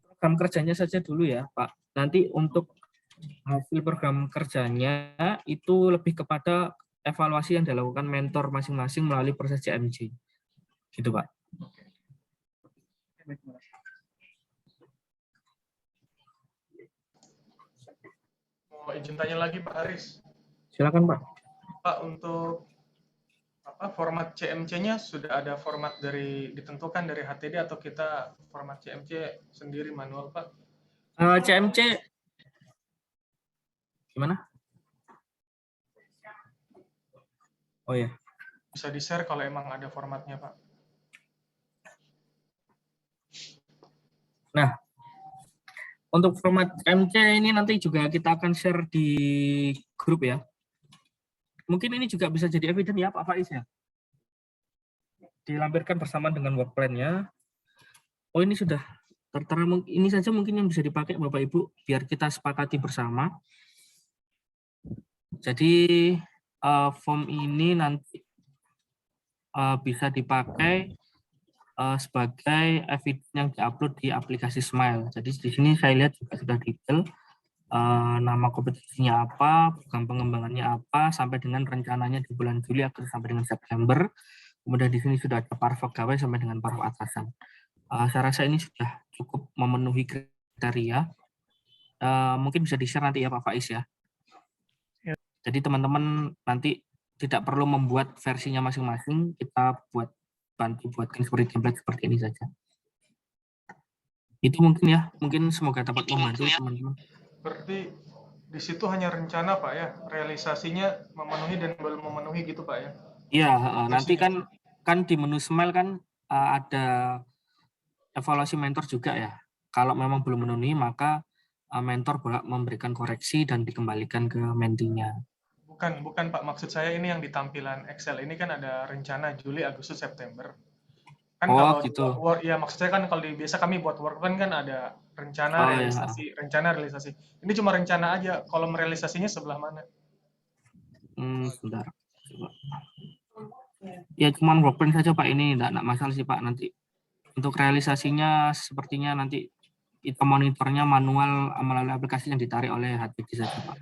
Program kerjanya saja dulu ya Pak. Nanti untuk hasil program kerjanya itu lebih kepada evaluasi yang dilakukan mentor masing-masing melalui proses CMJ. Gitu Pak. Mau izin tanya lagi Pak Aris. Silakan Pak. Pak, untuk format CMC-nya sudah ada format ditentukan dari HTD atau kita format CMC sendiri manual Pak? CMC gimana? Oh ya. Bisa di-share kalau emang ada formatnya Pak. Nah, untuk format CMC ini nanti juga kita akan share di grup ya. Mungkin ini juga bisa jadi evidence ya Pak Faiz ya. Dilampirkan bersama dengan work plan-nya. Oh ini sudah tertera, ini saja mungkin yang bisa dipakai Bapak Ibu biar kita sepakati bersama. Jadi form ini nanti bisa dipakai sebagai evidence yang diupload di aplikasi Smile. Jadi di sini saya lihat juga sudah detail. Nama kompetisinya apa, program pengembangannya apa, sampai dengan rencananya di bulan Juli Agustus sampai dengan September. Kemudian di sini sudah ada para pegawai sampai dengan para atasan. Saya rasa ini sudah cukup memenuhi kriteria. Mungkin bisa di-share nanti ya Pak Faiz ya. Jadi teman-teman nanti tidak perlu membuat versinya masing-masing, kita bantu buatkan seperti template seperti ini saja. Itu mungkin ya, mungkin semoga dapat membantu teman-teman. Berarti di situ hanya rencana Pak ya, realisasinya memenuhi dan belum memenuhi gitu Pak ya? Iya, nanti kan di menu Smile kan ada evaluasi mentor juga ya. Kalau memang belum memenuhi maka mentor boleh memberikan koreksi dan dikembalikan ke mentinya. Bukan Pak, maksud saya ini yang di tampilan Excel ini kan ada rencana Juli, Agustus, September. Kan kalau gitu. Ya maksud saya kan kalau biasa kami buat work plan kan ada rencana, realisasi, rencana, realisasi. Ini cuma rencana aja, kalau merealisasinya sebelah mana? Sebentar. Ya cuman work plan saja Pak, ini enggak masalah sih Pak nanti. Untuk realisasinya sepertinya nanti kita monitornya manual melalui aplikasi yang ditarik oleh HTD saja Pak.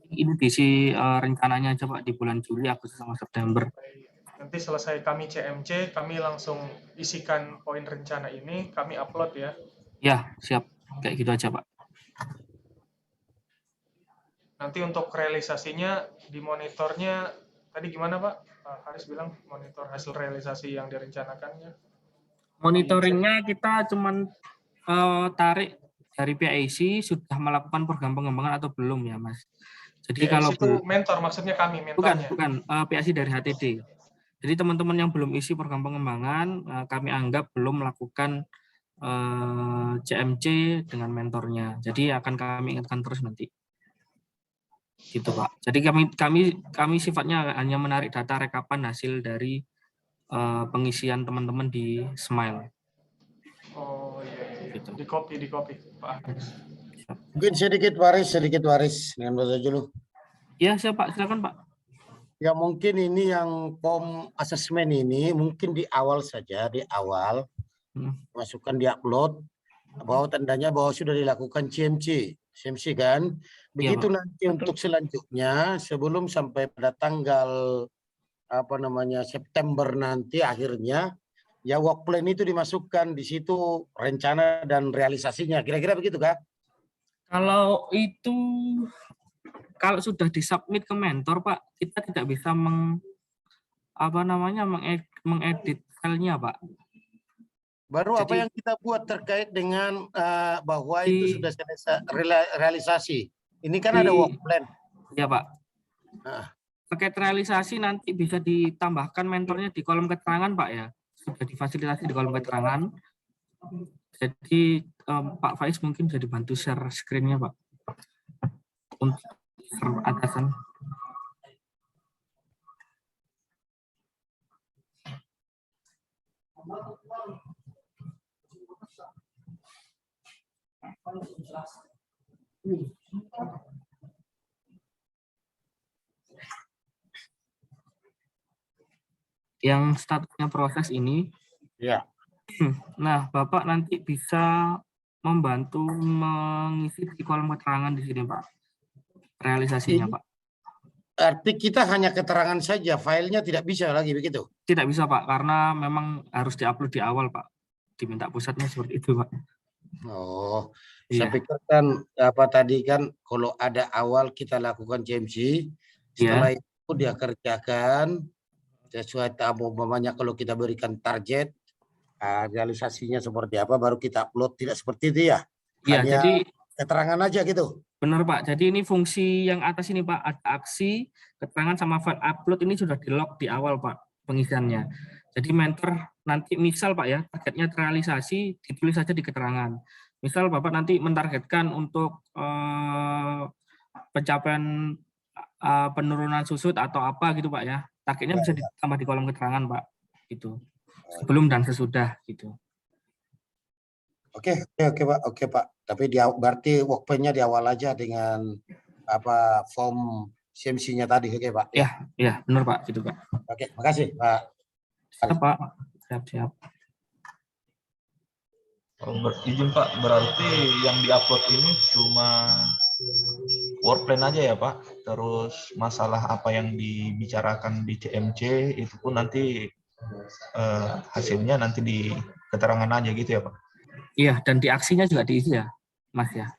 Ini diisi rencananya aja Pak di bulan Juli, Agustus sama September. Nanti selesai kami CMC, kami langsung isikan poin rencana ini, kami upload ya. Ya, siap. Kayak gitu aja Pak. Nanti untuk realisasinya, di monitornya, tadi gimana Pak? Haris bilang monitor hasil realisasi yang direncanakannya. Monitoringnya kita cuman tarik dari PIC sudah melakukan program pengembangan atau belum ya Mas. Jadi PIC kalau itu mentor, maksudnya kami mentornya. Bukan PIC dari HTD. Jadi teman-teman yang belum isi program pengembangan kami anggap belum melakukan CMC dengan mentornya. Jadi akan kami ingatkan terus nanti. Gitu Pak. Jadi kami sifatnya hanya menarik data rekapan hasil dari pengisian teman-teman di Smile. Oh iya. Gitu. Di copy Pak Haris. Mungkin sedikit waris dengan bahasa Julu. Ya siap Pak, silakan Pak. Ya mungkin ini yang form asesmen ini mungkin di awal saja, di awal masukkan di upload bahwa tandanya bahwa sudah dilakukan CMC kan. Begitu Ya, nanti untuk selanjutnya sebelum sampai pada tanggal September nanti akhirnya ya work plan itu dimasukkan di situ rencana dan realisasinya. Kira-kira begitu Kak? Kalau itu kalau sudah disubmit ke mentor Pak, kita tidak bisa mengedit filenya Pak. Baru apa yang kita buat terkait dengan bahwa itu sudah selesai realisasi. Ini kan ada work plan. Ya Pak. Terkait realisasi nanti bisa ditambahkan mentornya di kolom keterangan Pak ya. Sudah difasilitasi di kolom keterangan. Jadi Pak Faiz mungkin bisa dibantu share screen-nya Pak. Untuk atasan. Yang statusnya proses ini. Ya. Nah, Bapak nanti bisa membantu mengisi di kolom keterangan di sini, Pak. Realisasinya, Pak. Arti kita hanya keterangan saja, filenya tidak bisa lagi begitu? Tidak bisa, Pak, karena memang harus diupload di awal, Pak. Diminta pusatnya seperti itu, Pak. Oh, Iya. saya pikir kan tadi kan kalau ada awal kita lakukan CMC, setelah itu dia kerjakan sesuai umpamanya kalau kita berikan target realisasinya seperti apa baru kita upload, tidak seperti itu ya? Iya, Hanya jadi keterangan aja gitu. benar Pak. Jadi ini fungsi yang atas ini Pak, ada aksi, keterangan sama file upload ini sudah di-lock di awal Pak pengisiannya. Jadi mentor nanti misal Pak ya, targetnya terrealisasi ditulis saja di keterangan. Misal Bapak nanti mentargetkan untuk pencapaian penurunan susut atau apa gitu Pak ya. Targetnya bisa ditambah di kolom keterangan Pak. Gitu. Sebelum dan sesudah gitu. Oke Pak. Tapi berarti work plan-nya di awal aja dengan form CMC-nya tadi, oke Pak? Ya, benar Pak, gitu Pak. Oke, makasih Pak. Siap Pak, siap. Izin Pak, berarti yang diupload ini cuma work plan aja ya Pak? Terus masalah apa yang dibicarakan di CMC itu pun nanti hasilnya nanti di keterangan aja gitu ya Pak? Iya, dan di aksinya juga diisi ya, Mas ya.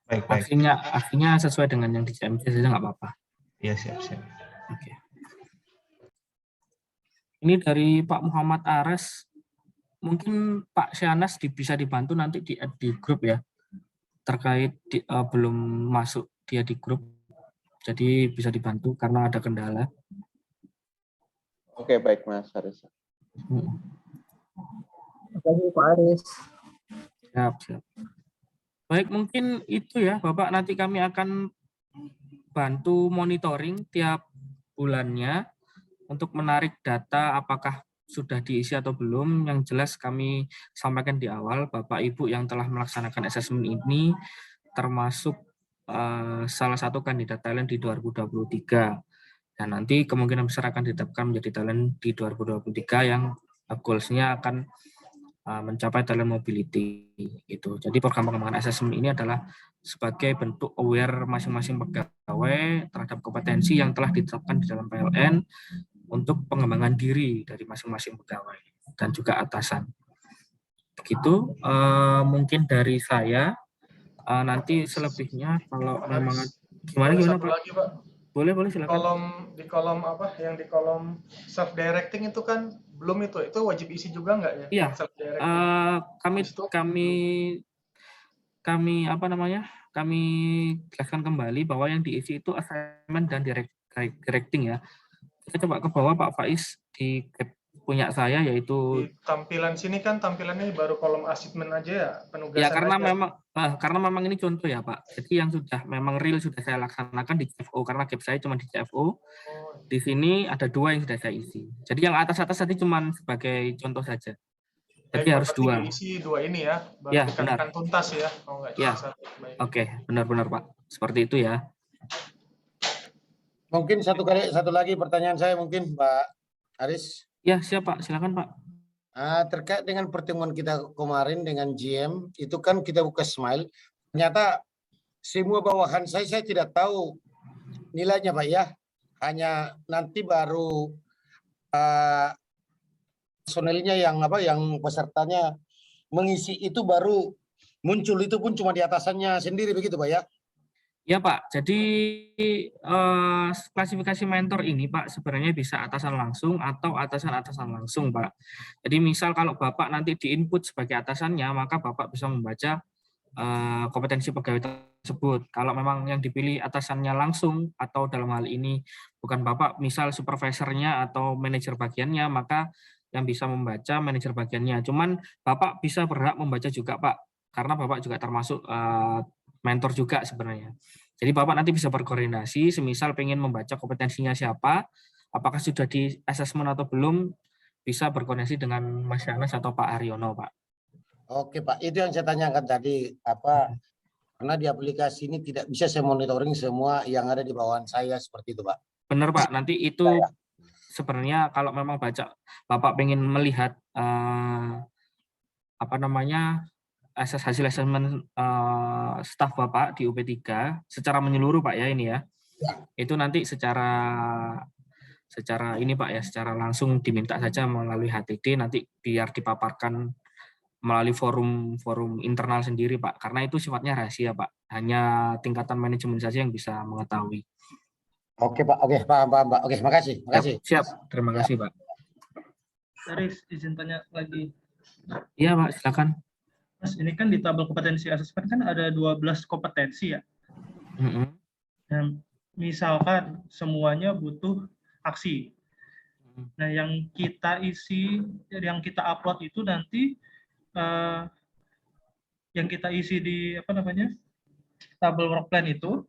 Baik. Aksinya sesuai dengan yang di CMC saja nggak apa-apa. Iya, siap. Oke. Ini dari Pak Muhammad Ares. Mungkin Pak Syanas bisa dibantu nanti di grup ya. Terkait belum masuk dia di grup. Jadi bisa dibantu karena ada kendala. Oke, baik Mas Haris. Terima kasih Pak Aris. Siap. Baik, mungkin itu ya Bapak, nanti kami akan bantu monitoring tiap bulannya untuk menarik data apakah sudah diisi atau belum. Yang jelas kami sampaikan di awal, Bapak Ibu yang telah melaksanakan asesmen ini termasuk salah satu kandidat talent di 2023. Dan nanti kemungkinan besar akan ditetapkan menjadi talent di 2023 yang goals-nya akan mencapai talent mobility gitu. Jadi program pengembangan asesmen ini adalah sebagai bentuk aware masing-masing pegawai terhadap kompetensi yang telah ditetapkan di dalam PLN untuk pengembangan diri dari masing-masing pegawai dan juga atasan. Begitu mungkin dari saya. Nanti selebihnya kalau memang gimana Pak? Lagi, Pak. Boleh silakan. Di kolom apa yang di kolom self directing itu kan belum itu wajib isi juga nggak ya? Iya. Kami jelaskan kembali bahwa yang diisi itu assignment dan directing ya. Kita coba ke bawah Pak Faiz di punya saya yaitu Di tampilan sini kan tampilannya baru kolom achievement aja ya, penugasan ya karena aja. memang ini contoh ya Pak. Jadi yang sudah memang real sudah saya laksanakan di CFO karena gap saya cuma di CFO. Di sini ada 2 yang sudah saya isi. Jadi yang atas-atas tadi cuma sebagai contoh saja. Jadi Baik, harus berarti 2. diisi 2 ini ya, baru Ya, dikatakan benar. tuntas ya. Oh, enggak Ya. cuma 1. Baik. Oke, benar-benar Pak. Seperti itu ya. Mungkin satu lagi pertanyaan saya mungkin Pak Haris. Ya, siap Pak. Silakan Pak. Terkait dengan pertemuan kita kemarin dengan GM, itu kan kita buka Smile. Ternyata semua bawahan saya tidak tahu nilainya Pak ya. Hanya nanti baru personelnya yang pesertanya mengisi itu baru muncul, itu pun cuma di atasannya sendiri begitu Pak ya? Ya Pak, jadi klasifikasi mentor ini Pak sebenarnya bisa atasan langsung atau atasan-atasan langsung Pak. Jadi misal kalau Bapak nanti diinput sebagai atasannya, maka Bapak bisa membaca kompetensi pegawai tersebut. Kalau memang yang dipilih atasannya langsung atau dalam hal ini bukan Bapak, misal supervisornya atau manajer bagiannya, maka yang bisa membaca manajer bagiannya. Cuman Bapak bisa berhak membaca juga Pak, karena Bapak juga termasuk mentor juga sebenarnya. Jadi Bapak nanti bisa berkoordinasi, semisal pengen membaca kompetensinya siapa, apakah sudah di assessment atau belum, bisa berkoordinasi dengan Mas Yanes atau Pak Haryono, Pak. Oke Pak, itu yang saya tanyakan tadi, karena di aplikasi ini tidak bisa saya monitoring semua yang ada di bawahan saya seperti itu Pak. Benar Pak, nanti itu sebenarnya kalau memang Bapak pengen melihat hasil assessment staf Bapak di UP3 secara menyeluruh Pak ya ini ya. Itu nanti secara ini Pak ya, secara langsung diminta saja melalui HTD, nanti biar dipaparkan melalui forum internal sendiri Pak, karena itu sifatnya rahasia Pak, hanya tingkatan manajemen saja yang bisa mengetahui. Oke Pak, oke paham Pak. Oke, makasih. Siap, terima kasih Pak. Haris, izin tanya lagi. Iya Pak, silakan. Mas, ini kan di tabel kompetensi asesmen kan ada 12 kompetensi ya. Dan misalkan semuanya butuh aksi. Nah, yang kita isi, yang kita upload itu nanti yang kita isi di tabel work plan itu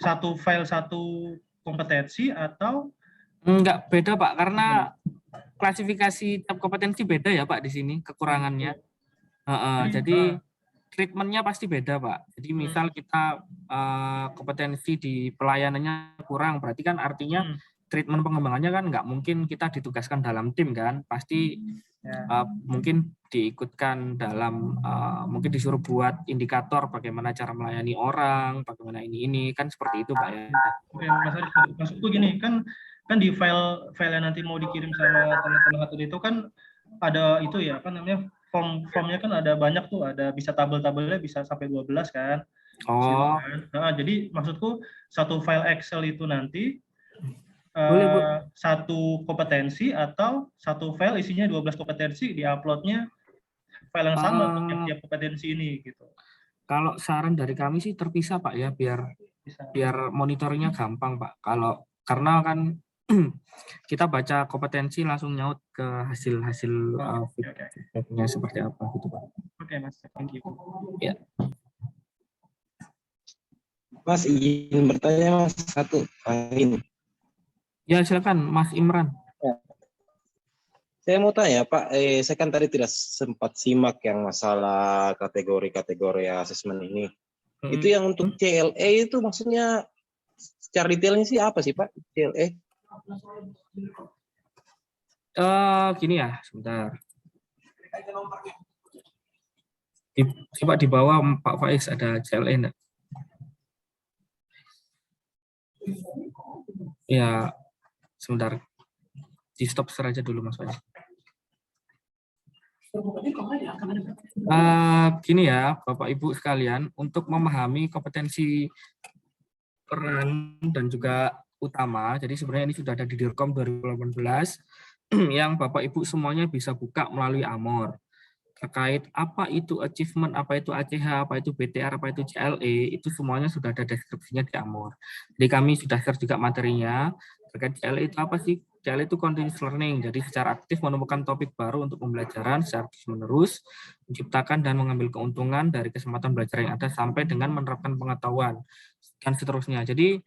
satu file satu kompetensi atau enggak, beda Pak, karena klasifikasi tiap kompetensi beda ya Pak di sini kekurangannya. Jadi treatmentnya pasti beda Pak. Jadi misal kita kompetensi di pelayanannya kurang, berarti kan artinya treatment pengembangannya kan nggak mungkin kita ditugaskan dalam tim kan, pasti mungkin diikutkan dalam mungkin disuruh buat indikator bagaimana cara melayani orang, bagaimana ini kan seperti itu Pak ya. Oke, Mas Haris, maksudku gini kan di file yang nanti mau dikirim sama teman-teman HTD itu kan ada itu ya formnya kan ada banyak tuh, ada bisa tabel-tabelnya bisa sampai 12 kan. Nah, jadi maksudku satu file Excel itu nanti satu kompetensi atau satu file isinya 12 kompetensi diuploadnya file yang sama untuk tiap kompetensi ini gitu. Kalau saran dari kami sih terpisah Pak ya, biar monitoringnya gampang Pak. Karena kan kita baca kompetensi langsung nyaut ke hasil feedback-nya seperti apa gitu Pak. Oke Mas, thank you. Ya. Mas izin bertanya Mas satu ini. Ya silakan Mas Imran. Ya. Saya mau tanya Pak, saya kan tadi tidak sempat simak yang masalah kategori-kategori asesmen ini. Itu yang untuk CLE itu maksudnya secara detailnya sih apa sih Pak CLE? Gini ya, sebentar. Coba di bawah Pak Faiz ada CLE enggak? Ya, sebentar. Di stop share aja dulu Mas Faiz. Gini ya, Bapak Ibu sekalian, untuk memahami kompetensi peran dan juga utama, jadi sebenarnya ini sudah ada di Dirkom 2018 yang Bapak Ibu semuanya bisa buka melalui Amor. terkait apa itu achievement, apa itu ACH, apa itu BTR, apa itu CLE, itu semuanya sudah ada deskripsinya di Amor. Jadi kami sudah share juga materinya terkait CLE itu apa sih? CLE itu continuous learning, jadi secara aktif menemukan topik baru untuk pembelajaran secara terus-menerus, menciptakan dan mengambil keuntungan dari kesempatan belajar yang ada sampai dengan menerapkan pengetahuan dan seterusnya. Jadi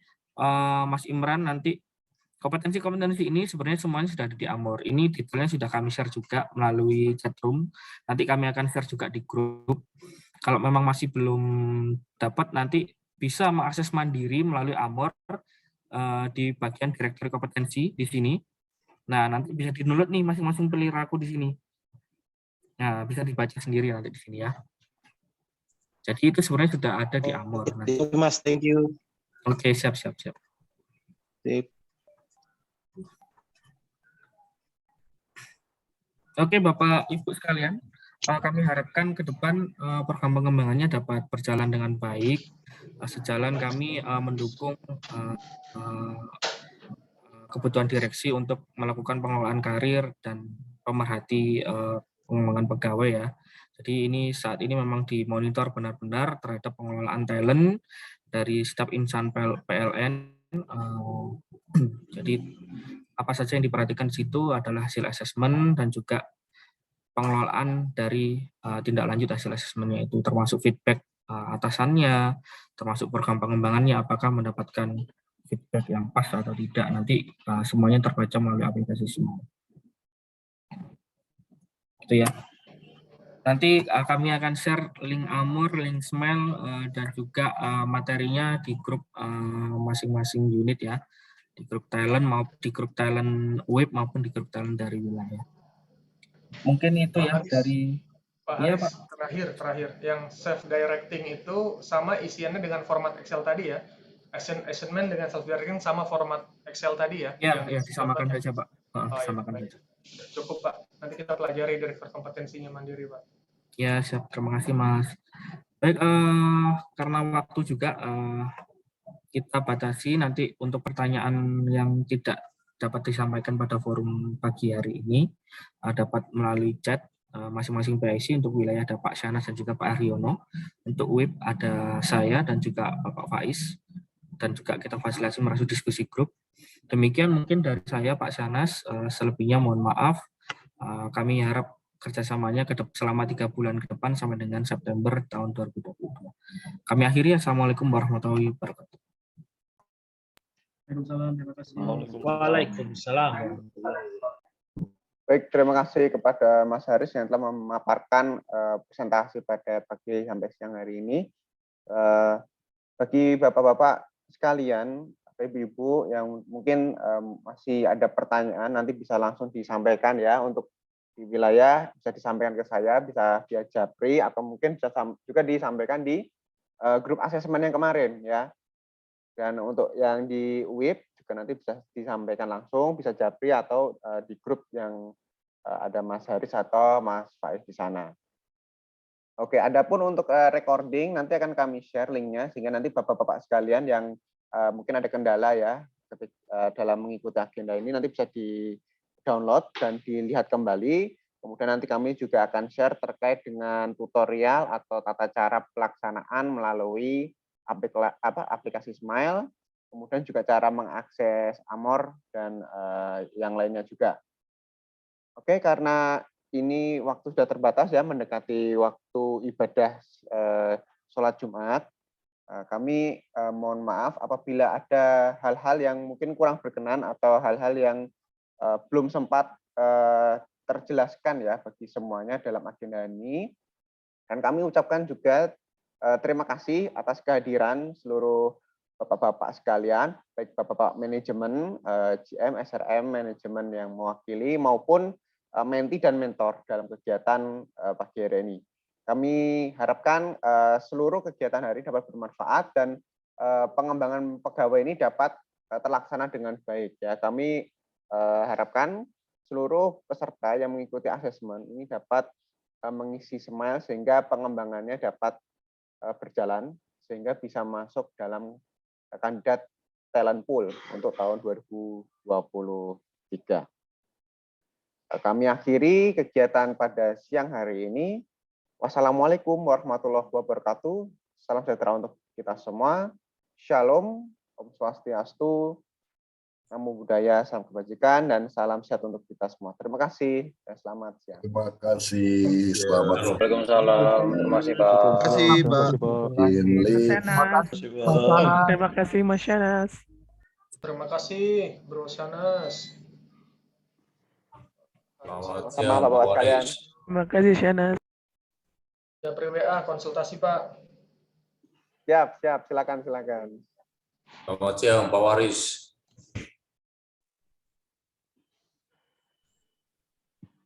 Mas Imran nanti kompetensi-kompetensi ini sebenarnya semuanya sudah ada di Amor. Ini detailnya sudah kami share juga melalui chatroom. Nanti kami akan share juga di grup. Kalau memang masih belum dapat, nanti bisa mengakses mandiri melalui Amor di bagian direktori kompetensi di sini. Nah, nanti bisa di-download nih masing-masing perilaku di sini. Nah, bisa dibaca sendiri nanti di sini ya. Jadi itu sebenarnya sudah ada di Amor. Oke, Mas, thank you. Oke, siap. Sip. Oke, Bapak Ibu sekalian, kami harapkan ke depan program pengembangannya dapat berjalan dengan baik. Sejalan kami mendukung kebutuhan direksi untuk melakukan pengelolaan karir dan pemerhati pengembangan pegawai ya. Jadi ini saat ini memang dimonitor benar-benar terhadap pengelolaan talent dari staf insan PLN. Jadi apa saja yang diperhatikan di situ adalah hasil asesmen dan juga pengelolaan dari tindak lanjut hasil asesmennya itu, termasuk feedback atasannya, termasuk program pengembangannya apakah mendapatkan feedback yang pas atau tidak. Nanti semuanya terbaca melalui aplikasi semua. Itu ya. Nanti kami akan share link Amor, link Smile, dan juga materinya di grup masing-masing unit ya. Di grup talent maupun di grup talent web maupun di grup talent dari wilayah. Mungkin itu Pak ya Haris, dari Pak iya, Haris, Pak. terakhir yang self directing itu sama isiannya dengan format Excel tadi ya. Assignment dengan self directing sama format Excel tadi ya. Ya, yang disamakan contohnya. saja, Pak. Disamakan Baik. saja. Cukup, Pak. Nanti kita pelajari dari kompetensinya mandiri, Pak. Ya, siap. Terima kasih, Mas. Baik, karena waktu juga kita batasi nanti untuk pertanyaan yang tidak dapat disampaikan pada forum pagi hari ini dapat melalui chat masing-masing PIC. Untuk wilayah ada Pak Syanas dan juga Pak Aryono. Untuk web ada saya dan juga Bapak Faiz, dan juga kita fasilitasi merasuk diskusi grup. Demikian mungkin dari saya Pak Syanas, selebihnya mohon maaf. Kami harap kerjasamanya selama 3 bulan ke depan sampai dengan September tahun 2022. Kami akhiri. Assalamualaikum warahmatullahi wabarakatuh. Waalaikumsalam, terima kasih. Waalaikumsalam. Baik, terima kasih kepada Mas Haris yang telah memaparkan presentasi pada pagi sampai siang hari ini. Bagi Bapak-Bapak sekalian, Ibu-Ibu yang mungkin masih ada pertanyaan, nanti bisa langsung disampaikan ya. Untuk di wilayah bisa disampaikan ke saya, bisa via Japri, atau mungkin bisa juga disampaikan di grup asesmen yang kemarin ya. Dan untuk yang di WIB juga nanti bisa disampaikan langsung, bisa Japri atau di grup yang ada Mas Haris atau Mas Faiz di sana. Oke, adapun untuk recording nanti akan kami share linknya sehingga nanti Bapak-Bapak sekalian yang mungkin ada kendala ya dalam mengikuti agenda ini nanti bisa di-download dan dilihat kembali. Kemudian nanti kami juga akan share terkait dengan tutorial atau tata cara pelaksanaan melalui aplikasi Smile, kemudian juga cara mengakses Amor dan yang lainnya juga. Oke, karena ini waktu sudah terbatas ya, mendekati waktu ibadah sholat Jumat, kami mohon maaf apabila ada hal-hal yang mungkin kurang berkenan atau hal-hal yang belum sempat terjelaskan ya bagi semuanya dalam agenda ini. Dan kami ucapkan juga terima kasih atas kehadiran seluruh Bapak-Bapak sekalian, baik Bapak-Bapak manajemen, GM, SRM, manajemen yang mewakili maupun menti dan mentor dalam kegiatan pagi hari ini. Kami harapkan seluruh kegiatan hari dapat bermanfaat dan pengembangan pegawai ini dapat terlaksana dengan baik. Ya, kami harapkan seluruh peserta yang mengikuti asesmen ini dapat mengisi Smile sehingga pengembangannya dapat berjalan sehingga bisa masuk dalam kandidat talent pool untuk tahun 2023. Kami akhiri kegiatan pada siang hari ini. Wassalamualaikum warahmatullahi wabarakatuh. Salam sejahtera untuk kita semua. Shalom, Om Swastiastu, Namo Buddhaya, salam kebajikan, dan salam sehat untuk kita semua. Terima kasih dan selamat siang. Terima kasih. Selamat siang. Waalaikumsalam. Terima kasih, Pak. Terima kasih, Pak. Terima kasih, Mas Shanas. Terima kasih, Bro Shanas. Sama Bapak sekalian. Terima kasih, Shanas. Ya, WA konsultasi, Pak. Siap. Silakan. Selamat siang, Pak Waris.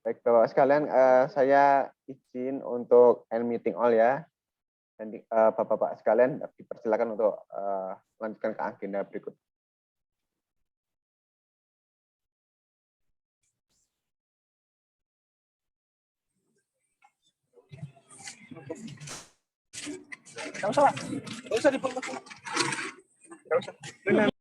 Baik, Bapak sekalian, saya izin untuk end meeting all ya. Dan Bapak-bapak sekalian dipersilakan untuk melanjutkan ke agenda berikut. Nggak usah, Pak. Nggak usah dipotong. Nggak usah.